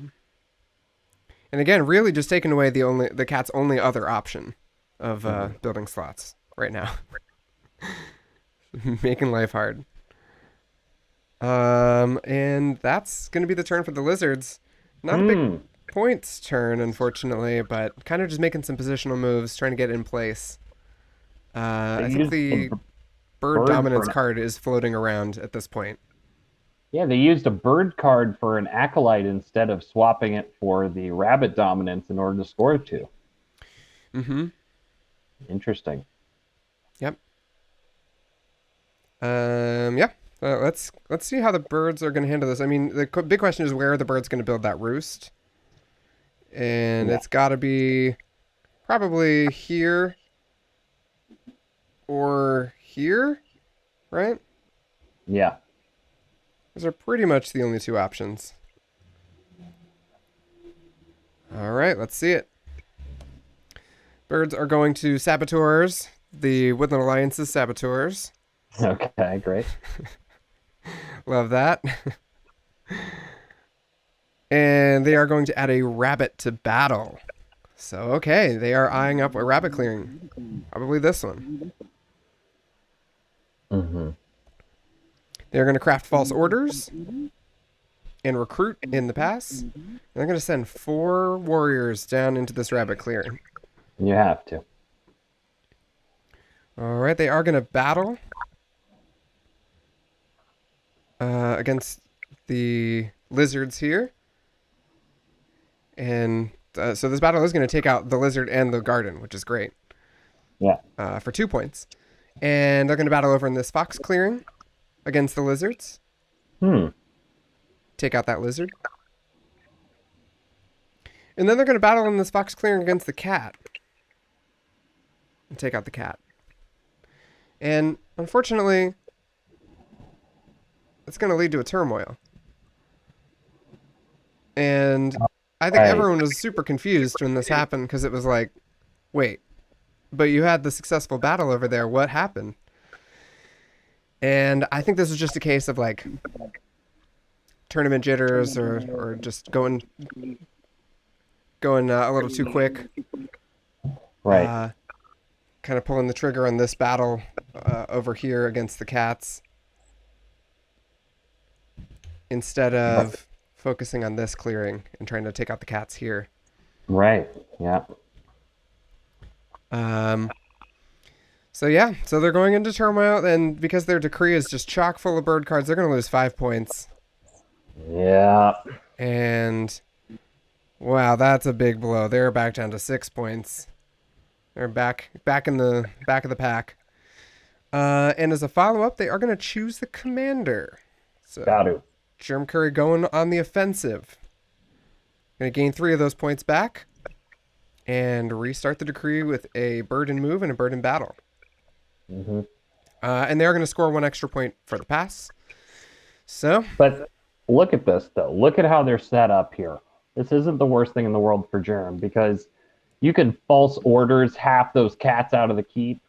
Speaker 2: And again, really just taking away the cat's only other option of building slots right now. Making life hard. And that's going to be the turn for the lizards. Not a big points turn, unfortunately, but kind of just making some positional moves, trying to get in place. I think the bird dominance card is floating around at this point.
Speaker 1: Yeah, they used a bird card for an acolyte instead of swapping it for the rabbit dominance in order to score 2.
Speaker 2: Mm-hmm.
Speaker 1: Interesting.
Speaker 2: Yep. Yeah. Let's see how the birds are going to handle this. I mean, the big question is where are the birds going to build that roost? And it's got to be probably here or here, right?
Speaker 1: Yeah.
Speaker 2: Those are pretty much the only 2 options. All right, let's see it. Birds are going to saboteurs, the Woodland Alliance's saboteurs.
Speaker 1: Okay, great.
Speaker 2: Love that. And they are going to add a rabbit to battle. So, okay, they are eyeing up a rabbit clearing. Probably this one.
Speaker 1: Mm-hmm.
Speaker 2: They're going to craft false orders and recruit in the pass. And they're going to send 4 warriors down into this rabbit clearing.
Speaker 1: You have to.
Speaker 2: All right, they are going to battle against the lizards here. And so this battle is going to take out the lizard and the garden, which is great.
Speaker 1: Yeah.
Speaker 2: For 2 points. And they're going to battle over in this fox clearing against the lizards. Take out that lizard. And then they're going to battle in this fox clearing against the cat. And take out the cat. And unfortunately, it's going to lead to a turmoil. And I think everyone was super confused when this happened because it was like, wait, but you had the successful battle over there. What happened? And I think this was just a case of like tournament jitters or just going a little too quick.
Speaker 1: Right.
Speaker 2: Kind of pulling the trigger on this battle over here against the cats instead of focusing on this clearing and trying to take out the cats here.
Speaker 1: Right. Yeah.
Speaker 2: So they're going into turmoil, and because their decree is just chock full of bird cards, they're going to lose 5 points.
Speaker 1: Yeah.
Speaker 2: And wow, that's a big blow. They're back down to 6 points. They're back in the back of the pack. And as a follow-up, they are going to choose the commander. So
Speaker 1: Got to.
Speaker 2: jermcurry going on the offensive. Going to gain 3 of those points back. And restart the decree with a bird in move and a bird in battle.
Speaker 1: Mm-hmm.
Speaker 2: And they are going to score 1 extra point for the pass. So,
Speaker 1: but look at this, though. Look at how they're set up here. This isn't the worst thing in the world for Jerem because you can false orders half those cats out of the keep.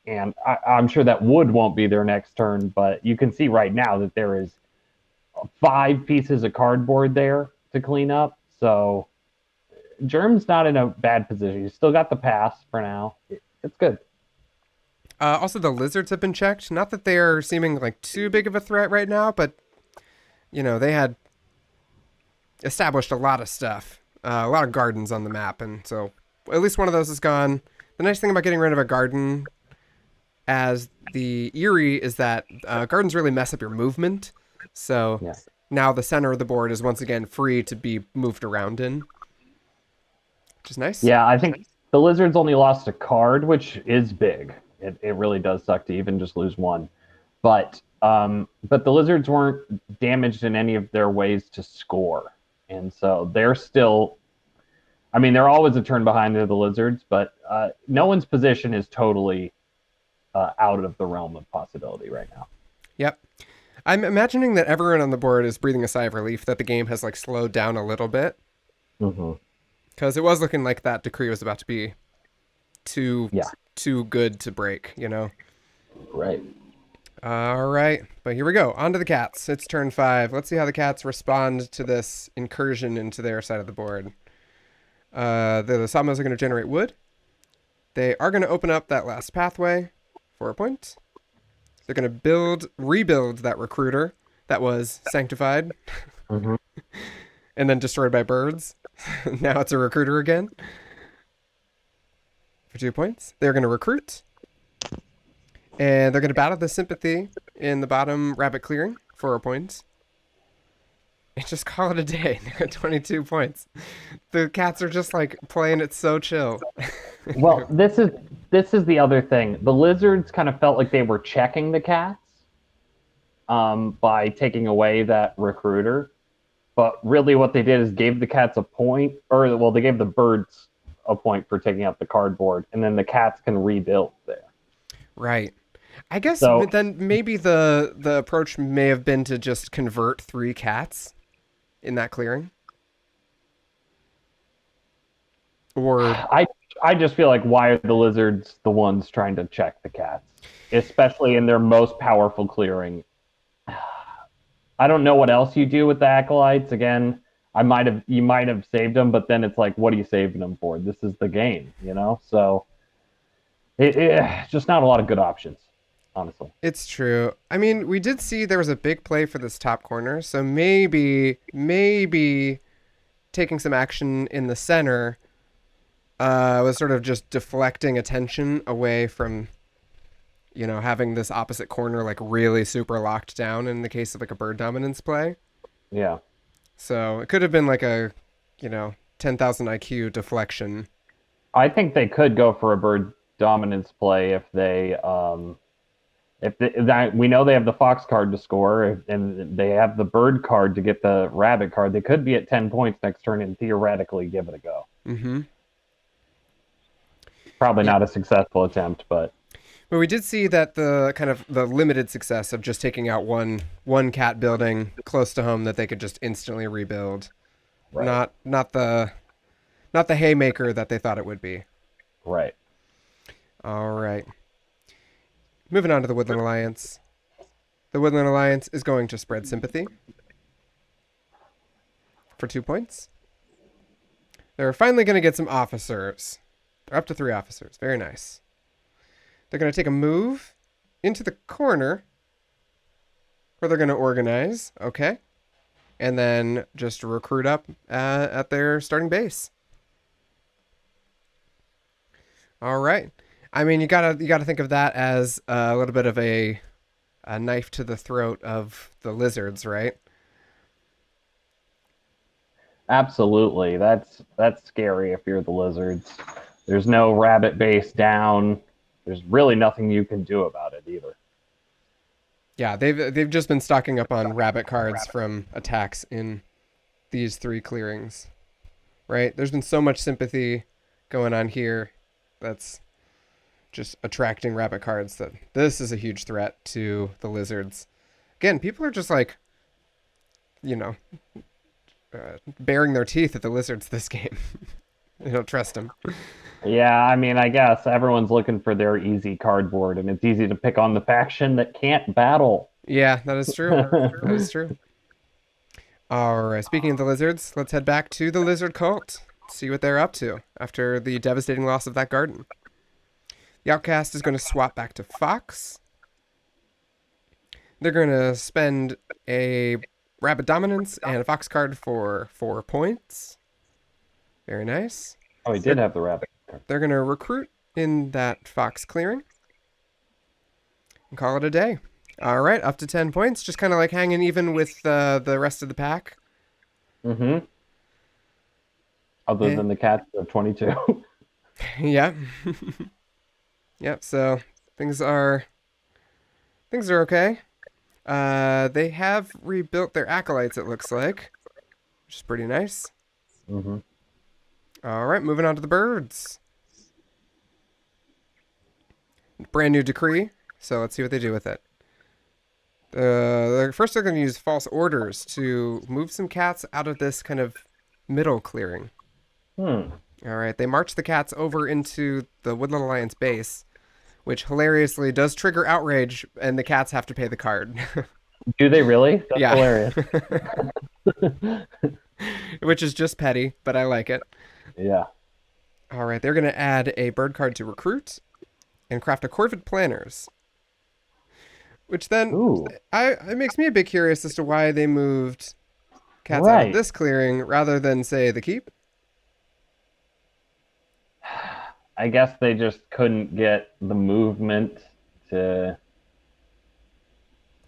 Speaker 1: And I'm sure that wood won't be their next turn, but you can see right now that there is 5 pieces of cardboard there to clean up. So Germ's not in a bad position. He's still got the pass for now. It's good.
Speaker 2: Also, the lizards have been checked. Not that they are seeming like too big of a threat right now, but you know they had established a lot of stuff, a lot of gardens on the map, and so at least one of those is gone. The nice thing about getting rid of a garden as the Eyrie is that gardens really mess up your movement. So now the center of the board is once again free to be moved around in, which is nice.
Speaker 1: Yeah, I think the lizards only lost a card, which is big. It really does suck to even just lose 1. But the lizards weren't damaged in any of their ways to score. And so they're still, I mean, they're always a turn behind the lizards, but no one's position is totally out of the realm of possibility right now.
Speaker 2: Yep. I'm imagining that everyone on the board is breathing a sigh of relief that the game has like slowed down a little bit.
Speaker 1: Mm-hmm.
Speaker 2: Because it was looking like that decree was about to be too too good to break, you know?
Speaker 1: Right.
Speaker 2: All right, but here we go. On to the cats. It's turn 5. Let's see how the cats respond to this incursion into their side of the board. The sawmills are going to generate wood. They are going to open up that last pathway for a point. They're going to rebuild that recruiter that was sanctified
Speaker 1: Mm-hmm.
Speaker 2: and then destroyed by birds. Now it's a recruiter again. For 2 points. They're going to recruit. And they're going to battle the sympathy in the bottom rabbit clearing for a point. And just call it a day. They're at 22 points. The cats are just like playing it so chill.
Speaker 1: Well, this is the other thing. The lizards kind of felt like they were checking the cats by taking away that recruiter. But really, what they did is gave the cats a point, or well, they gave the birds a point for taking out the cardboard, and then the cats can rebuild there.
Speaker 2: Right. I guess
Speaker 1: So
Speaker 2: then maybe the approach may have been to just convert 3 cats in that clearing. Or
Speaker 1: I just feel like why are the lizards the ones trying to check the cats, especially in their most powerful clearing? I don't know what else you do with the acolytes. Again, you might have saved them, but then it's like, what are you saving them for? This is the game, you know. So just not a lot of good options, honestly.
Speaker 2: it's true. I mean, we did see there was a big play for this top corner, so maybe taking some action in the center was sort of just deflecting attention away from, you know, having this opposite corner like really super locked down in the case of like a bird dominance play.
Speaker 1: Yeah.
Speaker 2: So it could have been like a, you know, 10,000 IQ deflection.
Speaker 1: I think they could go for a bird dominance play we know they have the fox card to score and they have the bird card to get the rabbit card. They could be at 10 points next turn and theoretically give it a go.
Speaker 2: Mm-hmm.
Speaker 1: Probably
Speaker 2: Yeah.
Speaker 1: not a successful attempt, but
Speaker 2: But we did see that the kind of the limited success of just taking out one cat building close to home that they could just instantly rebuild.
Speaker 1: right.
Speaker 2: Not the haymaker that they thought it would be.
Speaker 1: Right.
Speaker 2: All right. Moving on to the Woodland Alliance. The Woodland Alliance is going to spread sympathy for 2 points. They're finally going to get some officers. They're up to 3 officers. Very nice. They're going to take a move into the corner where they're going to organize. Okay. And then just recruit up at their starting base. All right. I mean, you gotta think of that as a little bit of a knife to the throat of the lizards, right?
Speaker 1: Absolutely. That's scary if you're the lizards. There's no rabbit base down. There's really nothing you can do about it either.
Speaker 2: Yeah, they've just been stocking up on rabbit cards from attacks in these 3 clearings, right? There's been so much sympathy going on here that's just attracting rabbit cards that this is a huge threat to the lizards. Again, people are just like, you know, baring their teeth at the lizards this game. They don't trust them.
Speaker 1: Yeah, I mean, I guess everyone's looking for their easy cardboard, and it's easy to pick on the faction that can't battle.
Speaker 2: Yeah, that is true. That is true. All right, speaking of the lizards, let's head back to the lizard cult. See what they're up to after the devastating loss of that garden. The outcast is going to swap back to fox. They're going to spend a rabbit dominance and a fox card for 4 points. Very nice.
Speaker 1: Oh, he did have the rabbit.
Speaker 2: They're going to recruit in that fox clearing and call it a day. All right, up to 10 points. Just kind of like hanging even with the rest of the pack.
Speaker 1: Mm-hmm. Other than the cats of 22.
Speaker 2: Yeah. Yep, so things are okay. They have rebuilt their acolytes, it looks like, which is pretty nice.
Speaker 1: Mm-hmm.
Speaker 2: All right, moving on to the birds. Brand new decree, so let's see what they do with it. First, they're going to use false orders to move some cats out of this kind of middle clearing.
Speaker 1: Hmm.
Speaker 2: All right, they march the cats over into the Woodland Alliance base. which hilariously does trigger outrage, and the cats have to pay the card.
Speaker 1: Do they really? That's
Speaker 2: Yeah.
Speaker 1: hilarious.
Speaker 2: Which is just petty, but I like it.
Speaker 1: Yeah.
Speaker 2: All right, they're going to add a bird card to recruit and craft a Corvid Planners, which then
Speaker 1: Ooh.
Speaker 2: it makes me a bit curious as to why they moved cats out of
Speaker 1: Right.
Speaker 2: this clearing rather than, say, the keep.
Speaker 1: I guess they just couldn't get the movement to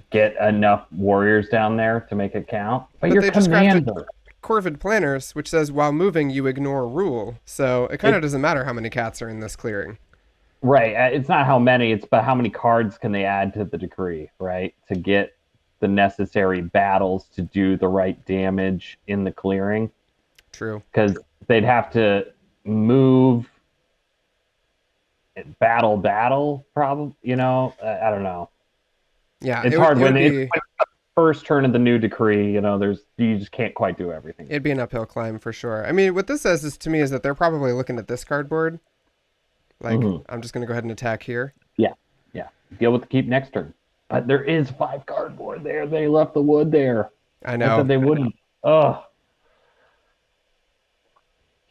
Speaker 1: get enough warriors down there to make it count. But
Speaker 2: But
Speaker 1: your
Speaker 2: they just crafted
Speaker 1: commander.
Speaker 2: Corvid Planners, which says while moving, you ignore rule. So it kind of
Speaker 1: It
Speaker 2: doesn't matter how many cats are in this clearing.
Speaker 1: right. It's not how many, it's but how many cards can they add to the decree, right? To get the necessary battles to do the right damage in the clearing.
Speaker 2: True.
Speaker 1: Because they'd have to move battle probably, I don't know.
Speaker 2: Yeah,
Speaker 1: It's
Speaker 2: it would
Speaker 1: hard
Speaker 2: it would
Speaker 1: when it's
Speaker 2: be
Speaker 1: first turn of the new decree, you just can't quite do everything.
Speaker 2: it'd be an uphill climb for sure. I mean, what this says is to me is that they're probably looking at this cardboard. Like,
Speaker 1: Hmm.
Speaker 2: I'm just gonna go ahead and attack here.
Speaker 1: Yeah, yeah. Deal with the keep next turn. But there is 5 cardboard there. They left the wood there.
Speaker 2: I
Speaker 1: I
Speaker 2: know.
Speaker 1: said they wouldn't. Oh,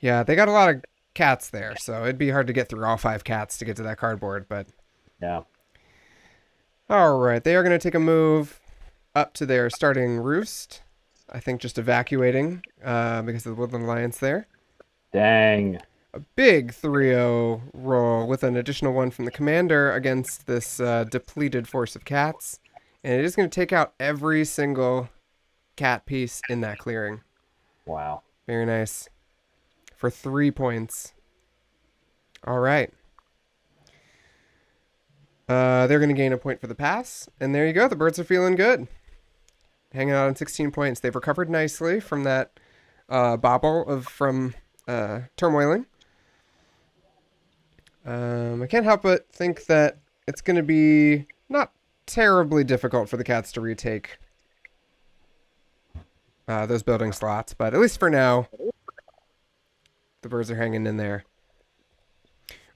Speaker 2: Yeah, they got a lot of cats there, so it'd be hard to get through all 5 cats to get to that cardboard. But
Speaker 1: yeah.
Speaker 2: all right, they are gonna take a move up to their starting roost. I think just evacuating because of the Woodland Alliance there.
Speaker 1: Dang.
Speaker 2: A big 3-0 roll with an additional one from the commander against this depleted force of cats. And it is going to take out every single cat piece in that clearing.
Speaker 1: Wow.
Speaker 2: Very nice. For 3 points. All right. They're going to gain a point for the pass. And there you go. The birds are feeling good. Hanging out on 16 points. They've recovered nicely from that bobble from turmoiling. I can't help but think that it's going to be not terribly difficult for the cats to retake those building slots, but at least for now, the birds are hanging in there.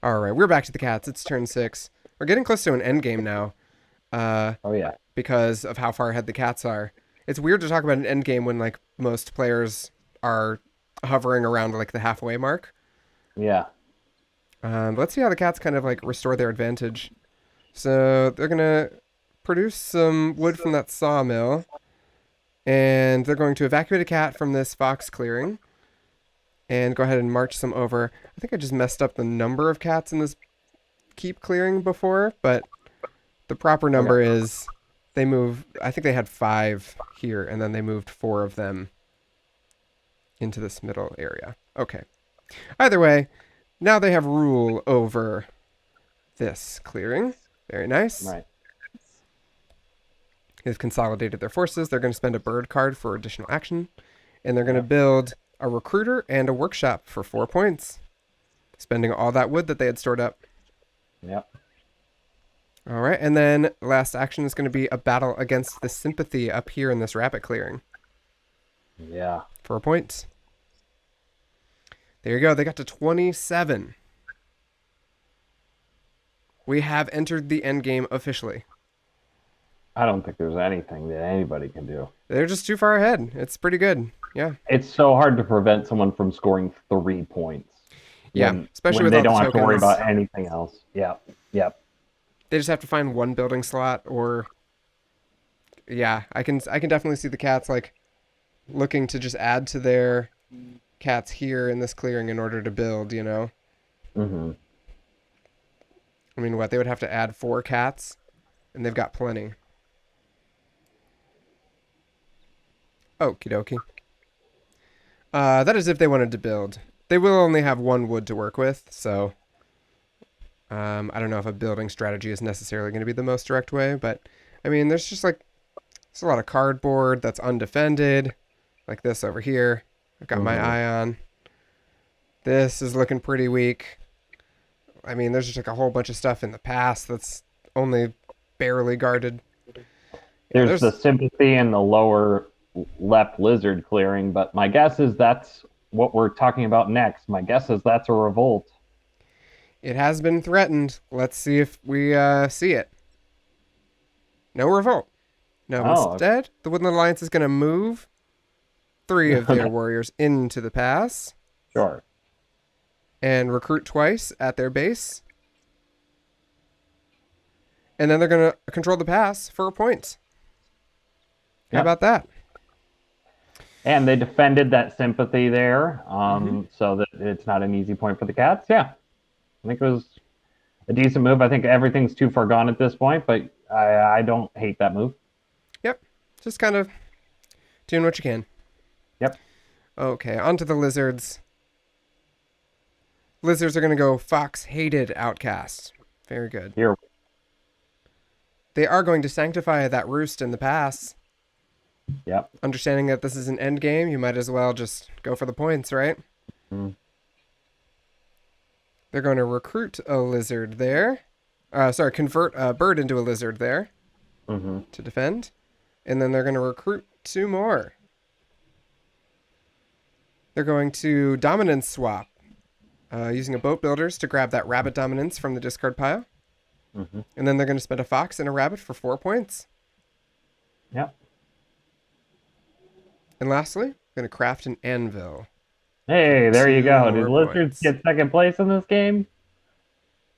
Speaker 2: All right, we're back to the cats. It's turn 6. We're getting close to an end game now
Speaker 1: Oh yeah.
Speaker 2: because of how far ahead the cats are. It's weird to talk about an end game when like most players are hovering around like the halfway mark.
Speaker 1: Yeah.
Speaker 2: Let's see how the cats kind of like restore their advantage. So they're gonna produce some wood from that sawmill, and they're going to evacuate a cat from this fox clearing, and go ahead and march some over. I think I just messed up the number of cats in this keep clearing before, but the proper number is they move. I think they had 5 here, and then they moved 4 of them into this middle area. Okay. Either way. Now they have rule over this clearing. Very nice.
Speaker 1: Right.
Speaker 2: They've consolidated their forces. They're going to spend a bird card for additional action. And they're going to build a recruiter and a workshop for 4 points. Spending all that wood that they had stored up.
Speaker 1: Yep.
Speaker 2: All right. And then last action is going to be a battle against the sympathy up here in this rabbit clearing.
Speaker 1: Yeah.
Speaker 2: 4 points. There you go. They got to 27. We have entered the end game officially.
Speaker 1: I don't think there's anything that anybody can do.
Speaker 2: They're just too far ahead. It's pretty good. Yeah.
Speaker 1: It's so hard to prevent someone from scoring 3 points.
Speaker 2: Yeah. Especially
Speaker 1: when
Speaker 2: with
Speaker 1: they
Speaker 2: all
Speaker 1: don't
Speaker 2: the
Speaker 1: have to worry
Speaker 2: tokens.
Speaker 1: about anything else. Yep. Yep.
Speaker 2: They just have to find one building slot or yeah, I can definitely see the cats like looking to just add to their cats here in this clearing in order to build, you know.
Speaker 1: Mm-hmm.
Speaker 2: I mean, what, they would have to add 4 cats and they've got plenty. Okie dokie. That is if they wanted to build. They will only have 1 wood to work with, so I don't know if a building strategy is necessarily going to be the most direct way, but I mean, there's just like there's a lot of cardboard that's undefended, like this over here. I've got my eye on. This is looking pretty weak. I mean, there's just like a whole bunch of stuff in the past that's only barely guarded.
Speaker 1: There's the sympathy in the lower left lizard clearing, but my guess is that's what we're talking about next. My guess is that's a revolt.
Speaker 2: It has been threatened. Let's see if we see it. No revolt. No,
Speaker 1: Oh,
Speaker 2: instead, the Woodland Alliance is going to move 3 of their
Speaker 1: okay,
Speaker 2: warriors into the pass
Speaker 1: sure.
Speaker 2: and recruit twice at their base. And then they're going to control the pass for a point. How
Speaker 1: Yep.
Speaker 2: about that?
Speaker 1: And they defended that sympathy there,
Speaker 2: Mm-hmm.
Speaker 1: so that it's not an easy point for the Cats. Yeah, I think it was a decent move. I think everything's too far gone at this point, but I don't hate that move.
Speaker 2: Yep. Just kind of doing what you can.
Speaker 1: Yep.
Speaker 2: Okay, on to the lizards. Lizards are going to go fox-hated outcast. Very good.
Speaker 1: Here.
Speaker 2: They are going to sanctify that roost in the pass.
Speaker 1: Yep.
Speaker 2: Understanding that this is an end game, you might as well just go for the points, right?
Speaker 1: Mm.
Speaker 2: They're going to recruit a lizard there. Convert a bird into a lizard there
Speaker 1: Mm-hmm.
Speaker 2: to defend. And then they're going to recruit 2 more. They're going to dominance swap, using a boat builders to grab that rabbit dominance from the discard pile.
Speaker 1: Mm-hmm.
Speaker 2: And then they're going to spend a fox and a rabbit for 4 points.
Speaker 1: Yep.
Speaker 2: And lastly, going to craft an anvil.
Speaker 1: Hey, there you
Speaker 2: 2
Speaker 1: go. Did
Speaker 2: more
Speaker 1: lizards
Speaker 2: points.
Speaker 1: get second place in this game?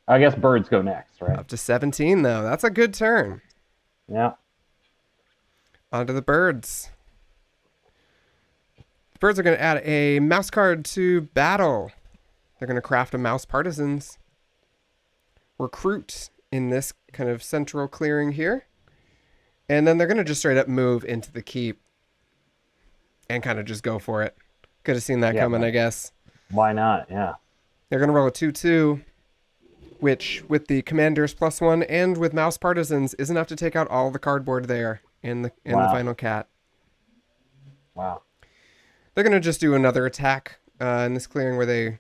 Speaker 1: I guess birds go next, right?
Speaker 2: Up to 17, though. That's a good turn.
Speaker 1: Yeah.
Speaker 2: On to the birds. The birds are going to add a mouse card to battle. They're going to craft a mouse partisans. Recruit in this kind of central clearing here. And then they're going to just straight up move into the keep. And kind of just go for it. Could have seen that
Speaker 1: Yeah,
Speaker 2: coming,
Speaker 1: right.
Speaker 2: I guess.
Speaker 1: Why not? Yeah.
Speaker 2: They're going to roll a 2-2, which with the commanders +1 and with mouse partisans is enough to take out all the cardboard there in the
Speaker 1: Wow.
Speaker 2: final cat.
Speaker 1: Wow.
Speaker 2: They're going to just do another attack in this clearing where they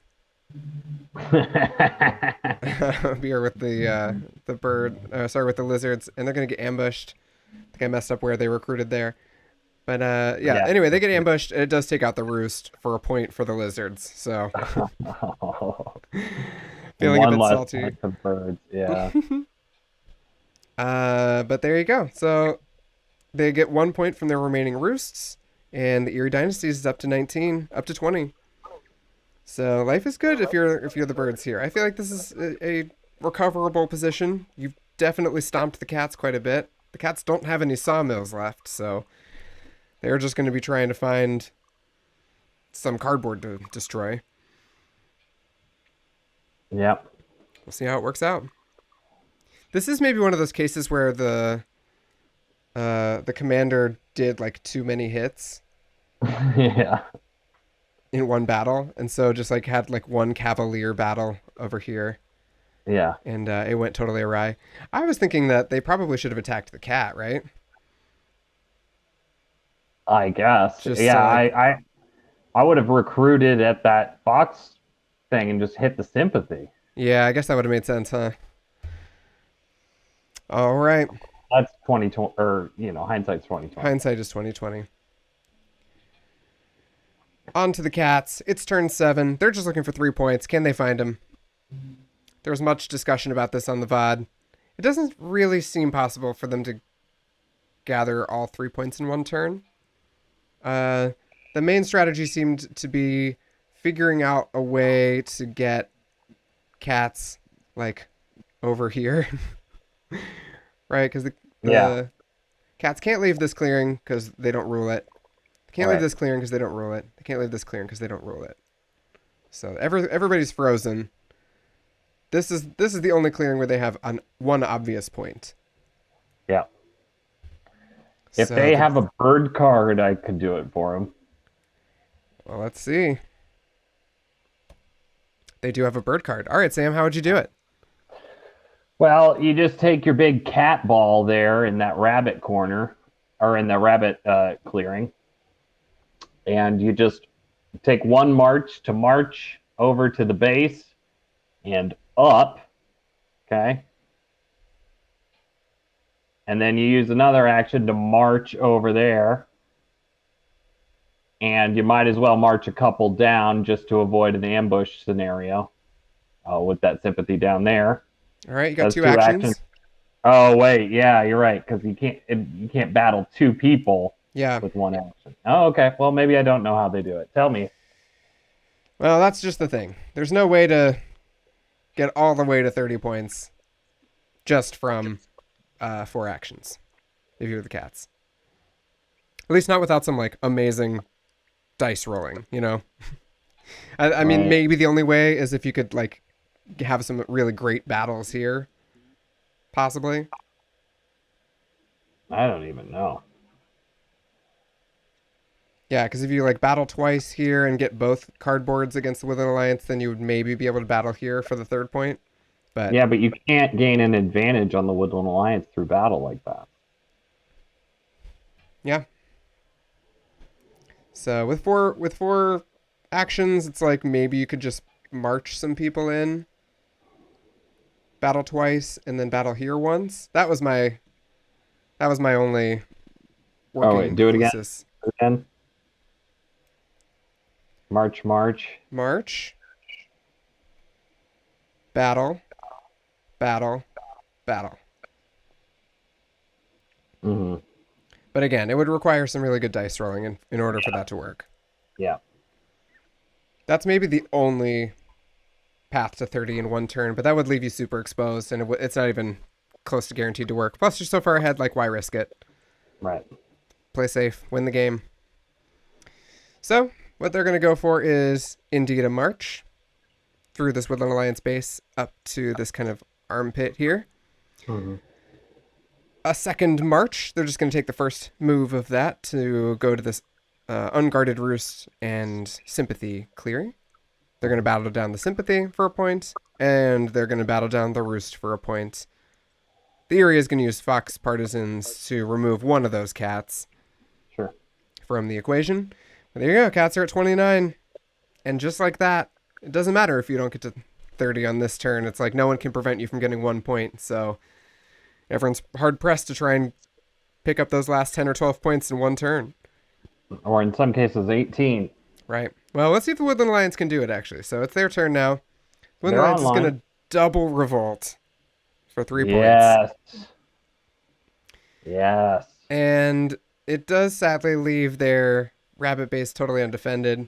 Speaker 2: appear with the bird, with the lizards, and they're going to get ambushed. I think I messed up where they recruited there. But
Speaker 1: Yeah.
Speaker 2: anyway, they get ambushed, and it does take out the roost for a point for the lizards. So feeling a
Speaker 1: One
Speaker 2: bit
Speaker 1: less
Speaker 2: salty.
Speaker 1: point for birds. Yeah.
Speaker 2: But there you go. So they get 1 point from their remaining roosts, and the Eyrie Dynasties is up to 19, up to 20. So life is good if you're the birds here. I feel like this is a recoverable position. You've definitely stomped the cats quite a bit. The cats don't have any sawmills left, so they're just going to be trying to find some cardboard to destroy.
Speaker 1: Yep.
Speaker 2: We'll see how it works out. This is maybe one of those cases where the commander did like too many hits
Speaker 1: Yeah.
Speaker 2: in one battle, and so just like had like one cavalier battle over here,
Speaker 1: Yeah.
Speaker 2: and it went totally awry. I was thinking that they probably should have attacked the cat, right?
Speaker 1: I guess.
Speaker 2: Just
Speaker 1: Yeah.
Speaker 2: to, like,
Speaker 1: I would have recruited at that Fox thing and just hit the sympathy.
Speaker 2: yeah, I guess that would have made sense, huh? All right,
Speaker 1: That's 2020, or hindsight's 2020.
Speaker 2: hindsight is 2020. On to the cats. It's turn 7. They're just looking for 3 points. Can they find them? There was much discussion about this on the VOD. It doesn't really seem possible for them to gather all 3 points in one turn. The main strategy seemed to be figuring out a way to get cats like over here, right? Because the
Speaker 1: Yeah.
Speaker 2: cats can't leave this clearing because they don't rule it. They can't leave
Speaker 1: Right.
Speaker 2: this clearing because they don't rule it. They can't leave this clearing because they don't rule it. So everybody's frozen. This is the only clearing where they have one obvious point.
Speaker 1: Yeah. If
Speaker 2: So
Speaker 1: they have a bird card, I could do it for them.
Speaker 2: well, let's see. They do have a bird card. All right, Sam, how would you do it?
Speaker 1: Well, you just take your big cat ball there in that rabbit corner, or in the rabbit clearing, and you just take one march to march over to the base and up, okay? And then you use another action to march over there. And you might as well march a couple down just to avoid an ambush scenario. with that sympathy down there.
Speaker 2: All right, you got
Speaker 1: That's
Speaker 2: 2
Speaker 1: two actions.
Speaker 2: actions.
Speaker 1: Oh wait, yeah, you're right because you can't battle two people
Speaker 2: Yeah.
Speaker 1: with one action. Oh, okay. Well, maybe I don't know how they do it. Tell me.
Speaker 2: Well, that's just the thing. There's no way to get all the way to 30 points just from 4 actions if you're the cats. At least not without some like amazing dice rolling, you know? I mean,
Speaker 1: Right.
Speaker 2: maybe the only way is if you could like have some really great battles here, possibly.
Speaker 1: I don't even know.
Speaker 2: Yeah, because if you like battle twice here and get both cardboards against the Woodland Alliance, then you would maybe be able to battle here for the 3rd point. But
Speaker 1: Yeah, but you can't gain an advantage on the Woodland Alliance through battle like that.
Speaker 2: yeah, so with four actions, it's like maybe you could just march some people in, battle twice, and then battle here once. That was my only
Speaker 1: Oh wait,
Speaker 2: working
Speaker 1: do it again.
Speaker 2: hypothesis.
Speaker 1: Again. March, March.
Speaker 2: March, battle, battle, battle.
Speaker 1: Hmm.
Speaker 2: But again, it would require some really good dice rolling in order for that to work.
Speaker 1: Yeah.
Speaker 2: That's maybe the only path to 30 in one turn, but that would leave you super exposed, and it's not even close to guaranteed to work. Plus, you're so far ahead, like, why risk it?
Speaker 1: Right.
Speaker 2: Play safe, win the game. So, what they're going to go for is indeed a march through this Woodland Alliance base up to this kind of armpit here.
Speaker 1: Hmm.
Speaker 2: A second march, they're just going to take the first move of that to go to this unguarded roost and sympathy clearing. They're going to battle down the sympathy for a point, and they're going to battle down the roost for a point. The area is going to use Fox Partisans to remove one of those cats
Speaker 1: Sure.
Speaker 2: from the equation. But there you go, cats are at 29. And just like that, it doesn't matter if you don't get to 30 on this turn. It's like no one can prevent you from getting 1 point. So everyone's hard pressed to try and pick up those last 10 or 12 points in one turn.
Speaker 1: Or in some cases, 18.
Speaker 2: Right. Well, let's see if the Woodland Alliance can do it, actually. So it's their turn now. The Woodland
Speaker 1: They're
Speaker 2: Alliance is going
Speaker 1: online.
Speaker 2: to double revolt for 3 points.
Speaker 1: Yes. Yes.
Speaker 2: And it does sadly leave their rabbit base totally undefended,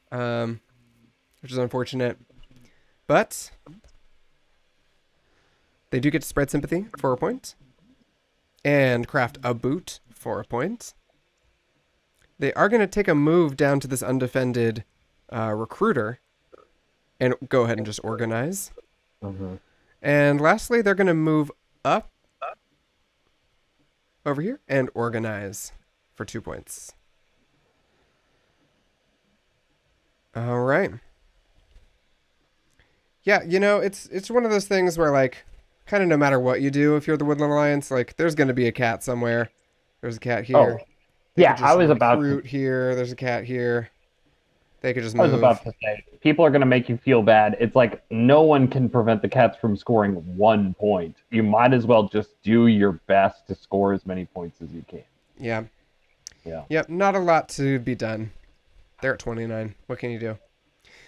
Speaker 2: which is unfortunate. But they do get to spread sympathy for a point and craft a boot for a point. They are going to take a move down to this undefended recruiter and go ahead and just organize.
Speaker 1: Hmm.
Speaker 2: And lastly, they're going to move up over here and organize for 2 points. All right. Yeah, it's one of those things where like kind of no matter what you do, if you're the Woodland Alliance, like there's going to be a cat somewhere. There's a cat here.
Speaker 1: Oh,
Speaker 2: They
Speaker 1: yeah.
Speaker 2: could just recruit here. There's a cat here. They could just
Speaker 1: I was
Speaker 2: move.
Speaker 1: about to say, people are going to make you feel bad. It's like no one can prevent the Cats from scoring 1 point. You might as well just do your best to score as many points as you can.
Speaker 2: Yeah.
Speaker 1: Yeah.
Speaker 2: Yep, not a lot to be done. They're at 29. What can you do?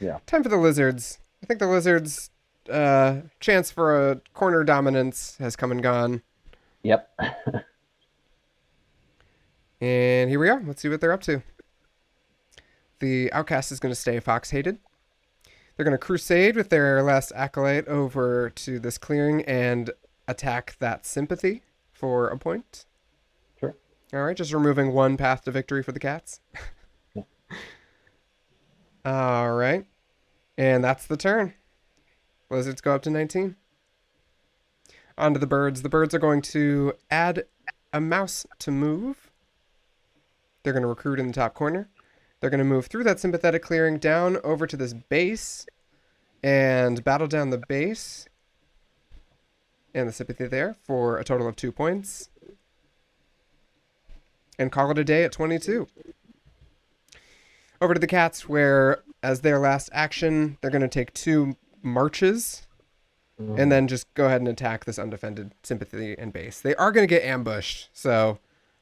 Speaker 1: Yeah.
Speaker 2: Time for the Lizards. I think the Lizards' chance for a corner dominance has come and gone.
Speaker 1: Yep.
Speaker 2: And here we are. Let's see what they're up to. The Outcast is going to stay Fox-hated. They're going to crusade with their last acolyte over to this clearing and attack that sympathy for a point.
Speaker 1: Sure.
Speaker 2: All right, just removing one path to victory for the cats. All right. And that's the turn. Lizards go up to 19. On to the birds. The birds are going to add a mouse to move. They're going to recruit in the top corner. They're going to move through that sympathetic clearing down over to this base and battle down the base and the sympathy there for a total of 2 points. And call it a day at 22. Over to the cats, where as their last action, they're going to take 2 marches and then just go ahead and attack this undefended sympathy and base. They are going to get ambushed, so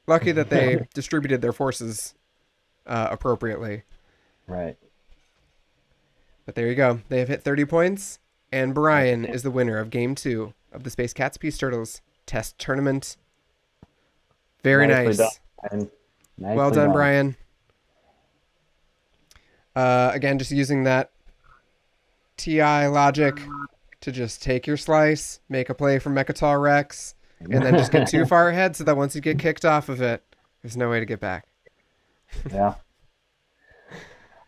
Speaker 2: lucky that they distributed their forces appropriately.
Speaker 1: Right.
Speaker 2: But there you go. They have hit 30 points, and Brian is the winner of Game 2 of the Space Cats Peace Turtles Test Tournament. Very
Speaker 1: Nicely done,
Speaker 2: nice.
Speaker 1: Brian.
Speaker 2: Well
Speaker 1: Nicely
Speaker 2: done,
Speaker 1: done.
Speaker 2: Brian. Again, just using that TI logic to just take your slice, make a play from Mechatol Rex, and then just get too far ahead so that once you get kicked off of it, there's no way to get back.
Speaker 1: Yeah.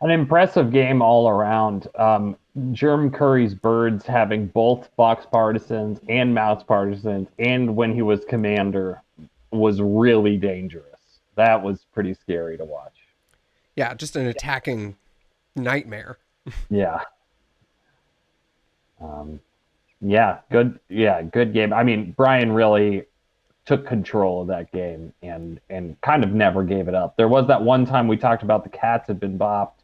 Speaker 1: An impressive game all around. Curry's birds having both Fox partisans and Mouse partisans, and when he was commander, was really dangerous. That was pretty scary to watch.
Speaker 2: Yeah, just an attacking nightmare.
Speaker 1: Yeah. Um, yeah, good. Yeah, good game. I mean, Brian really took control of that game and kind of never gave it up. There was that one time we talked about the cats had been bopped,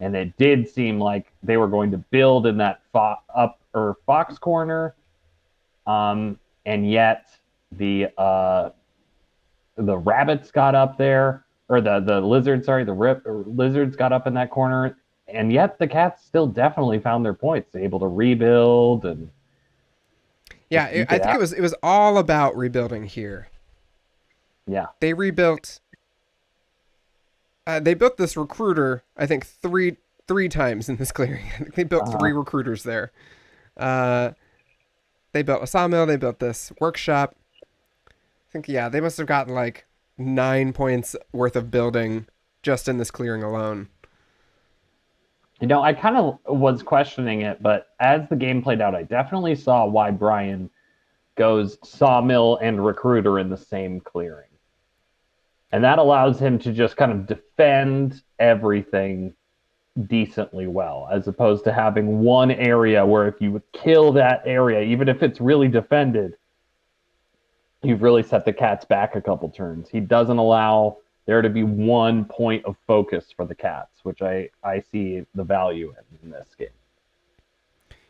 Speaker 1: and it did seem like they were going to build in that fox corner, and yet the rabbits got up there, or the lizards, sorry, lizards got up in that corner, and yet the cats still definitely found their points, able to rebuild and just
Speaker 2: Yeah,
Speaker 1: eke
Speaker 2: I
Speaker 1: it
Speaker 2: think
Speaker 1: out.
Speaker 2: it was all about rebuilding here.
Speaker 1: Yeah.
Speaker 2: They rebuilt. They built this recruiter, I think three times in this clearing. I think they built
Speaker 1: Uh,
Speaker 2: 3 recruiters there. Uh, they built a sawmill. They built this workshop. I think they must have gotten like 9 points worth of building just in this clearing alone.
Speaker 1: I kind of was questioning it, but as the game played out, I definitely saw why Brian goes sawmill and recruiter in the same clearing. And that allows him to just kind of defend everything decently well, as opposed to having one area where if you would kill that area, even if it's really defended, you've really set the cats back a couple turns. He doesn't allow there to be one point of focus for the cats, which I see the value in this game.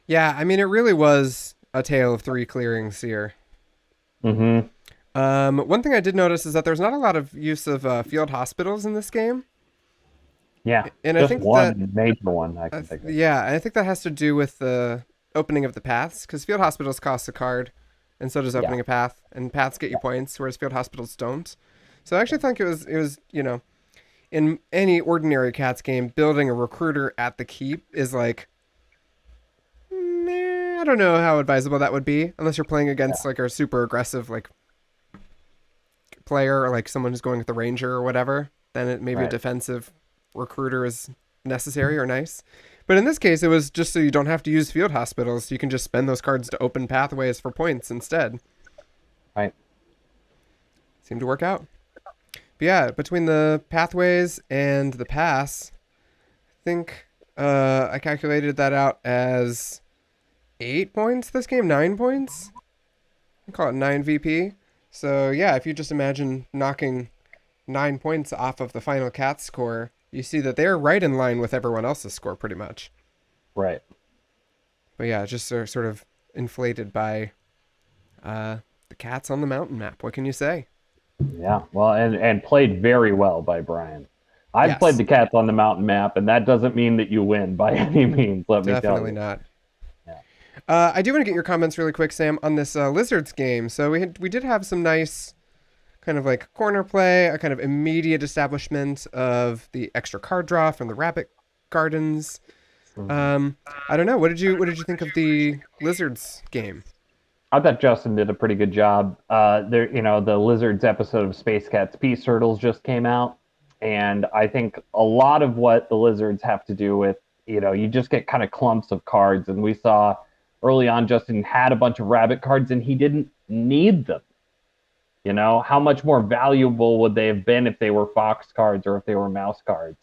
Speaker 2: Yeah, I mean, it really was a tale of 3 clearings here.
Speaker 1: Mm-hmm.
Speaker 2: One thing I did notice is that there's not a lot of use of field hospitals in this game,
Speaker 1: Yeah,
Speaker 2: and I
Speaker 1: just
Speaker 2: think that
Speaker 1: one major one I can think of.
Speaker 2: yeah, I think that has to do with the opening of the paths because field hospitals cost a card, and so does
Speaker 1: Yeah,
Speaker 2: opening a path, and paths get you points, whereas field hospitals don't. So I actually think it was in any ordinary cats game, building a recruiter at the keep is like I don't know how advisable that would be unless you're playing against like a super aggressive like player or like someone who's going with the ranger or whatever. Then it maybe a
Speaker 1: right.
Speaker 2: defensive recruiter is necessary or nice. But in this case, it was just so you don't have to use field hospitals. You can just spend those cards to open pathways for points instead.
Speaker 1: Right.
Speaker 2: Seemed to work out. But yeah, between the pathways and the pass, I think I calculated that out as 8 points this game, 9 points. I call it 9 VP. So yeah, if you just imagine knocking 9 points off of the final cat score, you see that they're right in line with everyone else's score pretty much.
Speaker 1: Right.
Speaker 2: But yeah, just sort of inflated by the cats on the mountain map. What can you say?
Speaker 1: Yeah. Well, and played very well by Brian. I've played
Speaker 2: Yes,
Speaker 1: the cats on the mountain map, and that doesn't mean that you win by any means. Let me tell
Speaker 2: definitely
Speaker 1: you.
Speaker 2: not.
Speaker 1: Yeah.
Speaker 2: I do want to get your comments really quick, Sam, on this Lizards game. So we did have some nice kind of like corner play, a kind of immediate establishment of the extra card draw from the rabbit gardens.
Speaker 1: Mhm.
Speaker 2: Um, I don't know. What did you think of the Lizards game?
Speaker 1: I thought Justin did a pretty good job. The lizards episode of Space Cats Peace Turtles just came out, and I think a lot of what the lizards have to do with, you just get kind of clumps of cards, and we saw early on Justin had a bunch of rabbit cards, and he didn't need them. How much more valuable would they have been if they were fox cards or if they were mouse cards?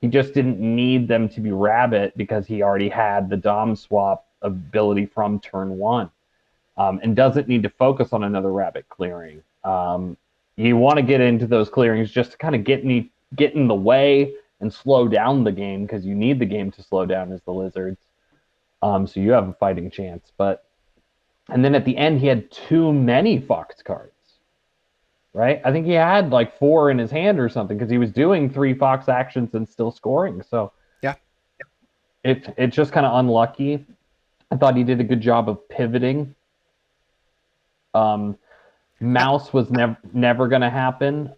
Speaker 1: He just didn't need them to be rabbit because he already had the Dom swap ability from turn one, and doesn't need to focus on another rabbit clearing. You want to get into those clearings just to kind of get in the way and slow down the game because you need the game to slow down as the lizards. So you have a fighting chance. And then at the end, he had too many fox cards, right? I think he had like 4 in his hand or something because he was doing 3 fox actions and still scoring. So
Speaker 2: Yeah.
Speaker 1: It's just kind of unlucky. I thought he did a good job of pivoting. Um,
Speaker 2: I,
Speaker 1: Mouse was never going to happen,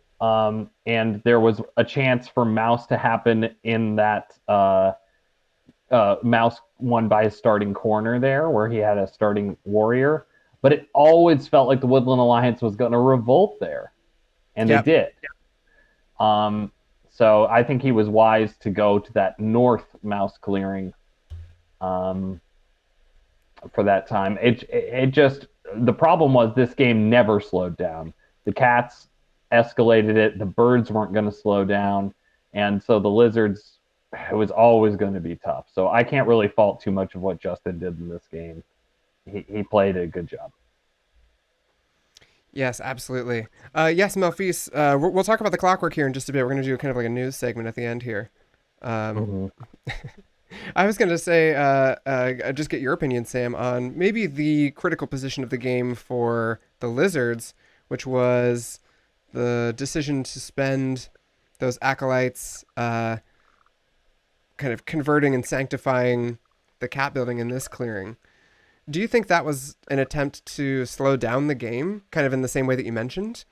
Speaker 1: and there was a chance for Mouse to happen in that Mouse won by a starting corner there, where he had a starting warrior. But it always felt like the Woodland Alliance was going to revolt there, and they
Speaker 2: yep.
Speaker 1: did. Um, so I think he was wise to go to that north Mouse clearing um, for that time. It just the problem was this game never slowed down. The cats escalated it. The birds weren't going to slow down, and so the lizards. It was always going to be tough. So I can't really fault too much of what Justin did in this game. He played a good job.
Speaker 2: Yes, absolutely. Yes, Melfis, we'll talk about the clockwork here in just a bit. We're going to do kind of like a news segment at the end here. Um,
Speaker 1: Mm-hmm.
Speaker 2: I was going to say, just get your opinion, Sam, on maybe the critical position of the game for the Lizards, which was the decision to spend those acolytes kind of converting and sanctifying the cat building in this clearing. Do you think that was an attempt to slow down the game, kind of in the same way that you mentioned?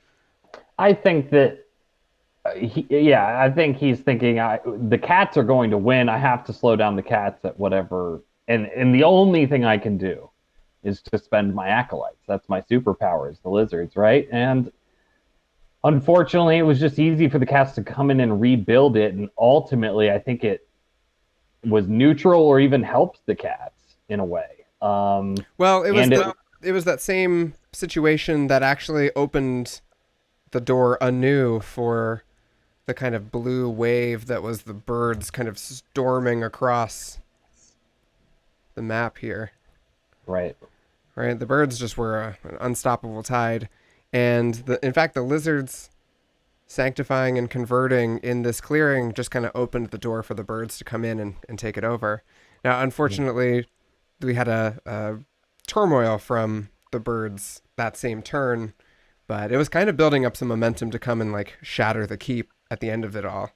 Speaker 1: I think that yeah, I think he's thinking the cats are going to win. I have to slow down the cats at whatever, and the only thing I can do is to spend my acolytes. That's my superpowers, the lizards, right? And unfortunately, it was just easy for the cats to come in and rebuild it, and ultimately, I think it was neutral or even helped the cats in a way.
Speaker 2: Well,
Speaker 1: And it
Speaker 2: it was that same situation that actually opened the door anew for the kind of blue wave that was the birds kind of storming across the map here.
Speaker 1: right,
Speaker 2: Right, the birds just were an unstoppable tide, and in fact the lizards sanctifying and converting in this clearing just kind of opened the door for the birds to come in and take it over. Now, unfortunately, we had a turmoil from the birds that same turn, but it was kind of building up some momentum to come and like shatter the keep at the end of it all.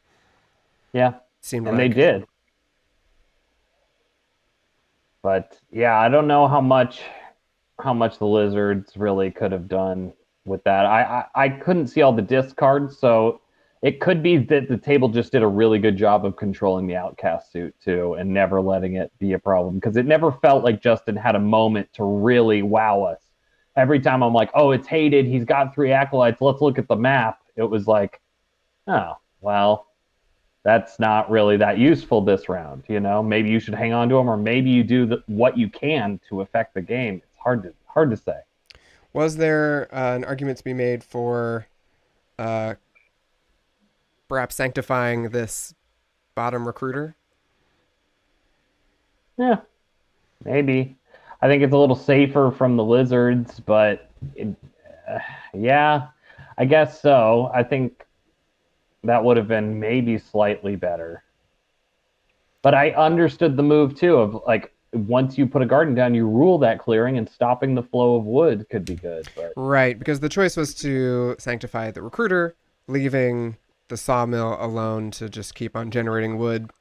Speaker 1: yeah,
Speaker 2: Seemed
Speaker 1: and they
Speaker 2: like.
Speaker 1: did. But yeah, I don't know how much the lizards really could have done with that. I couldn't see all the discards, so it could be that the table just did a really good job of controlling the outcast suit too, and never letting it be a problem because it never felt like Justin had a moment to really wow us. Every time I'm like, oh, it's hated. He's got three acolytes. Let's look at the map. It was like, oh, well, that's not really that useful this round. Maybe you should hang on to them, or maybe you do what you can to affect the game. It's hard to say.
Speaker 2: Was there an argument to be made for uh, perhaps sanctifying this bottom recruiter?
Speaker 1: Yeah, maybe. I think it's a little safer from the lizards, but uh, yeah, I guess so. I think that would have been maybe slightly better. But I understood the move too of like once you put a garden down, you rule that clearing, and stopping the flow of wood could be good. But
Speaker 2: Right, because the choice was to sanctify the recruiter, leaving the sawmill alone to just keep on generating wood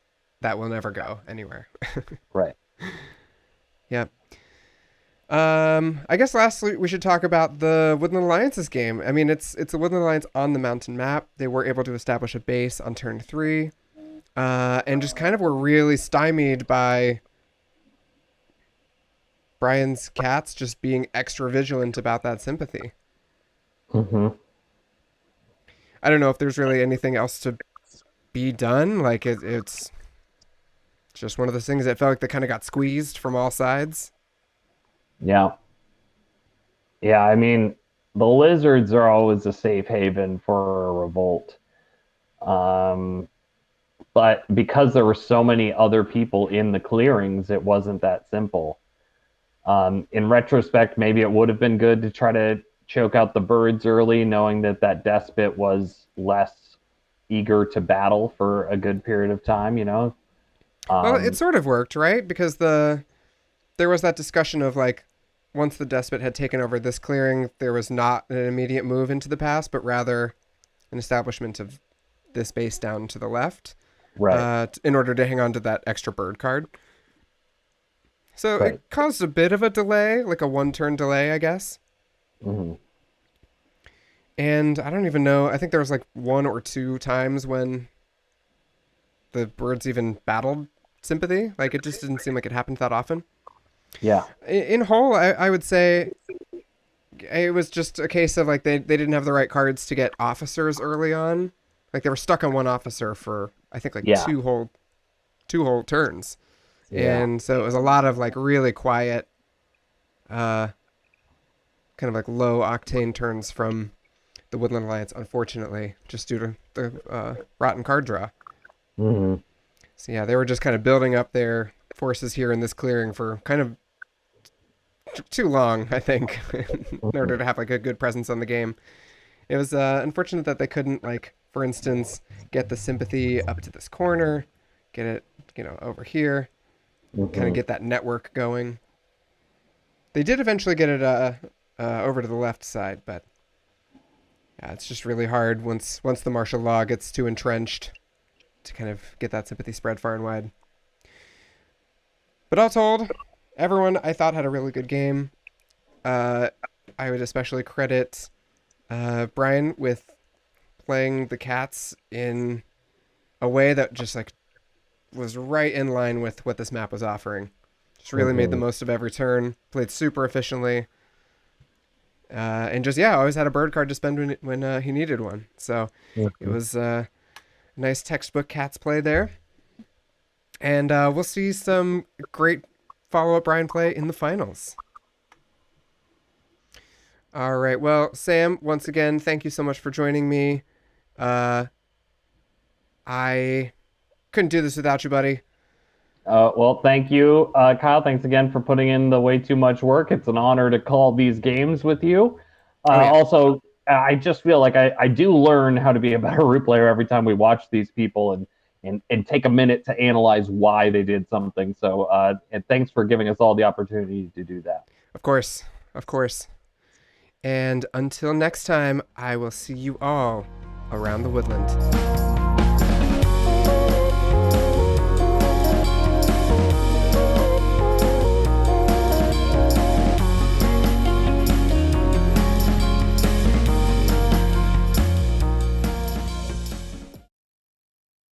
Speaker 2: that will never go anywhere.
Speaker 1: right.
Speaker 2: Yep. I guess lastly we should talk about the Woodland Alliance's game. I mean, it's a Woodland Alliance on the mountain map. They were able to establish a base on turn 3, and just kind of were really stymied by Brian's cats just being extra vigilant about that sympathy.
Speaker 1: Hmm.
Speaker 2: I don't know if there's really anything else to be done. Like it's just one of those things that felt like they kind of got squeezed from all sides.
Speaker 1: Yeah. Yeah, I mean, the lizards are always a safe haven for a revolt. Um, but because there were so many other people in the clearings, it wasn't that simple. In retrospect, maybe it would have been good to try to choke out the birds early, knowing that that despot was less eager to battle for a good period of time.
Speaker 2: Well, it
Speaker 1: Um,
Speaker 2: sort of worked, right? Because there was that discussion of like once the despot had taken over this clearing, there was not an immediate move into the past, but rather an establishment of this base down to the left,
Speaker 1: right.
Speaker 2: in order to hang on to that extra bird card. So it
Speaker 1: Right.
Speaker 2: caused a bit of a delay, like a one-turn delay, I guess.
Speaker 1: Hmm.
Speaker 2: And I don't even know. I think there was like one or two times when the birds even battled sympathy. Like it just didn't seem like it happened that often.
Speaker 1: Yeah.
Speaker 2: In whole, I would say it was just a case of like they didn't have the right cards to get officers early on. Like they were stuck on one officer for I think like
Speaker 1: Yeah.
Speaker 2: two whole turns,
Speaker 1: Yeah.
Speaker 2: and so it was a lot of like really quiet, uh, kind of like low octane turns from the Woodland Alliance. Unfortunately, just due to the rotten card draw.
Speaker 1: Hmm.
Speaker 2: So yeah, they were just kind of building up their forces here in this clearing for kind of too long, I think, in order to have like a good presence on the game. It was unfortunate that they couldn't, like, for instance, get the sympathy up to this corner, get it, over here, kind of
Speaker 1: Hmm.
Speaker 2: get that network going. They did eventually get it over to the left side, but yeah, it's just really hard once the martial law gets too entrenched to kind of get that sympathy spread far and wide. But all told, everyone I thought had a really good game. Uh, I would especially credit Brian with playing the cats in a way that just like was right in line with what this map was offering. Just really made the
Speaker 1: Hmm.
Speaker 2: most of every turn, played super efficiently, and just yeah, always had a bird card to spend when he needed one. So it
Speaker 1: Hmm.
Speaker 2: was nice textbook cats play there, and we'll see some great follow up Brian play in the finals. All right, well, Sam, once again, thank you so much for joining me. Uh, I couldn't do this without you, buddy.
Speaker 1: Well, thank you, Kyle. Thanks again for putting in the way too much work. It's an honor to call these games with you.
Speaker 2: Oh yeah,
Speaker 1: Also, I just feel like I do learn how to be a better root player every time we watch these people and take a minute to analyze why they did something. So, and thanks for giving us all the opportunity to do that.
Speaker 2: of course, of course. And until next time, I will see you all around the woodland.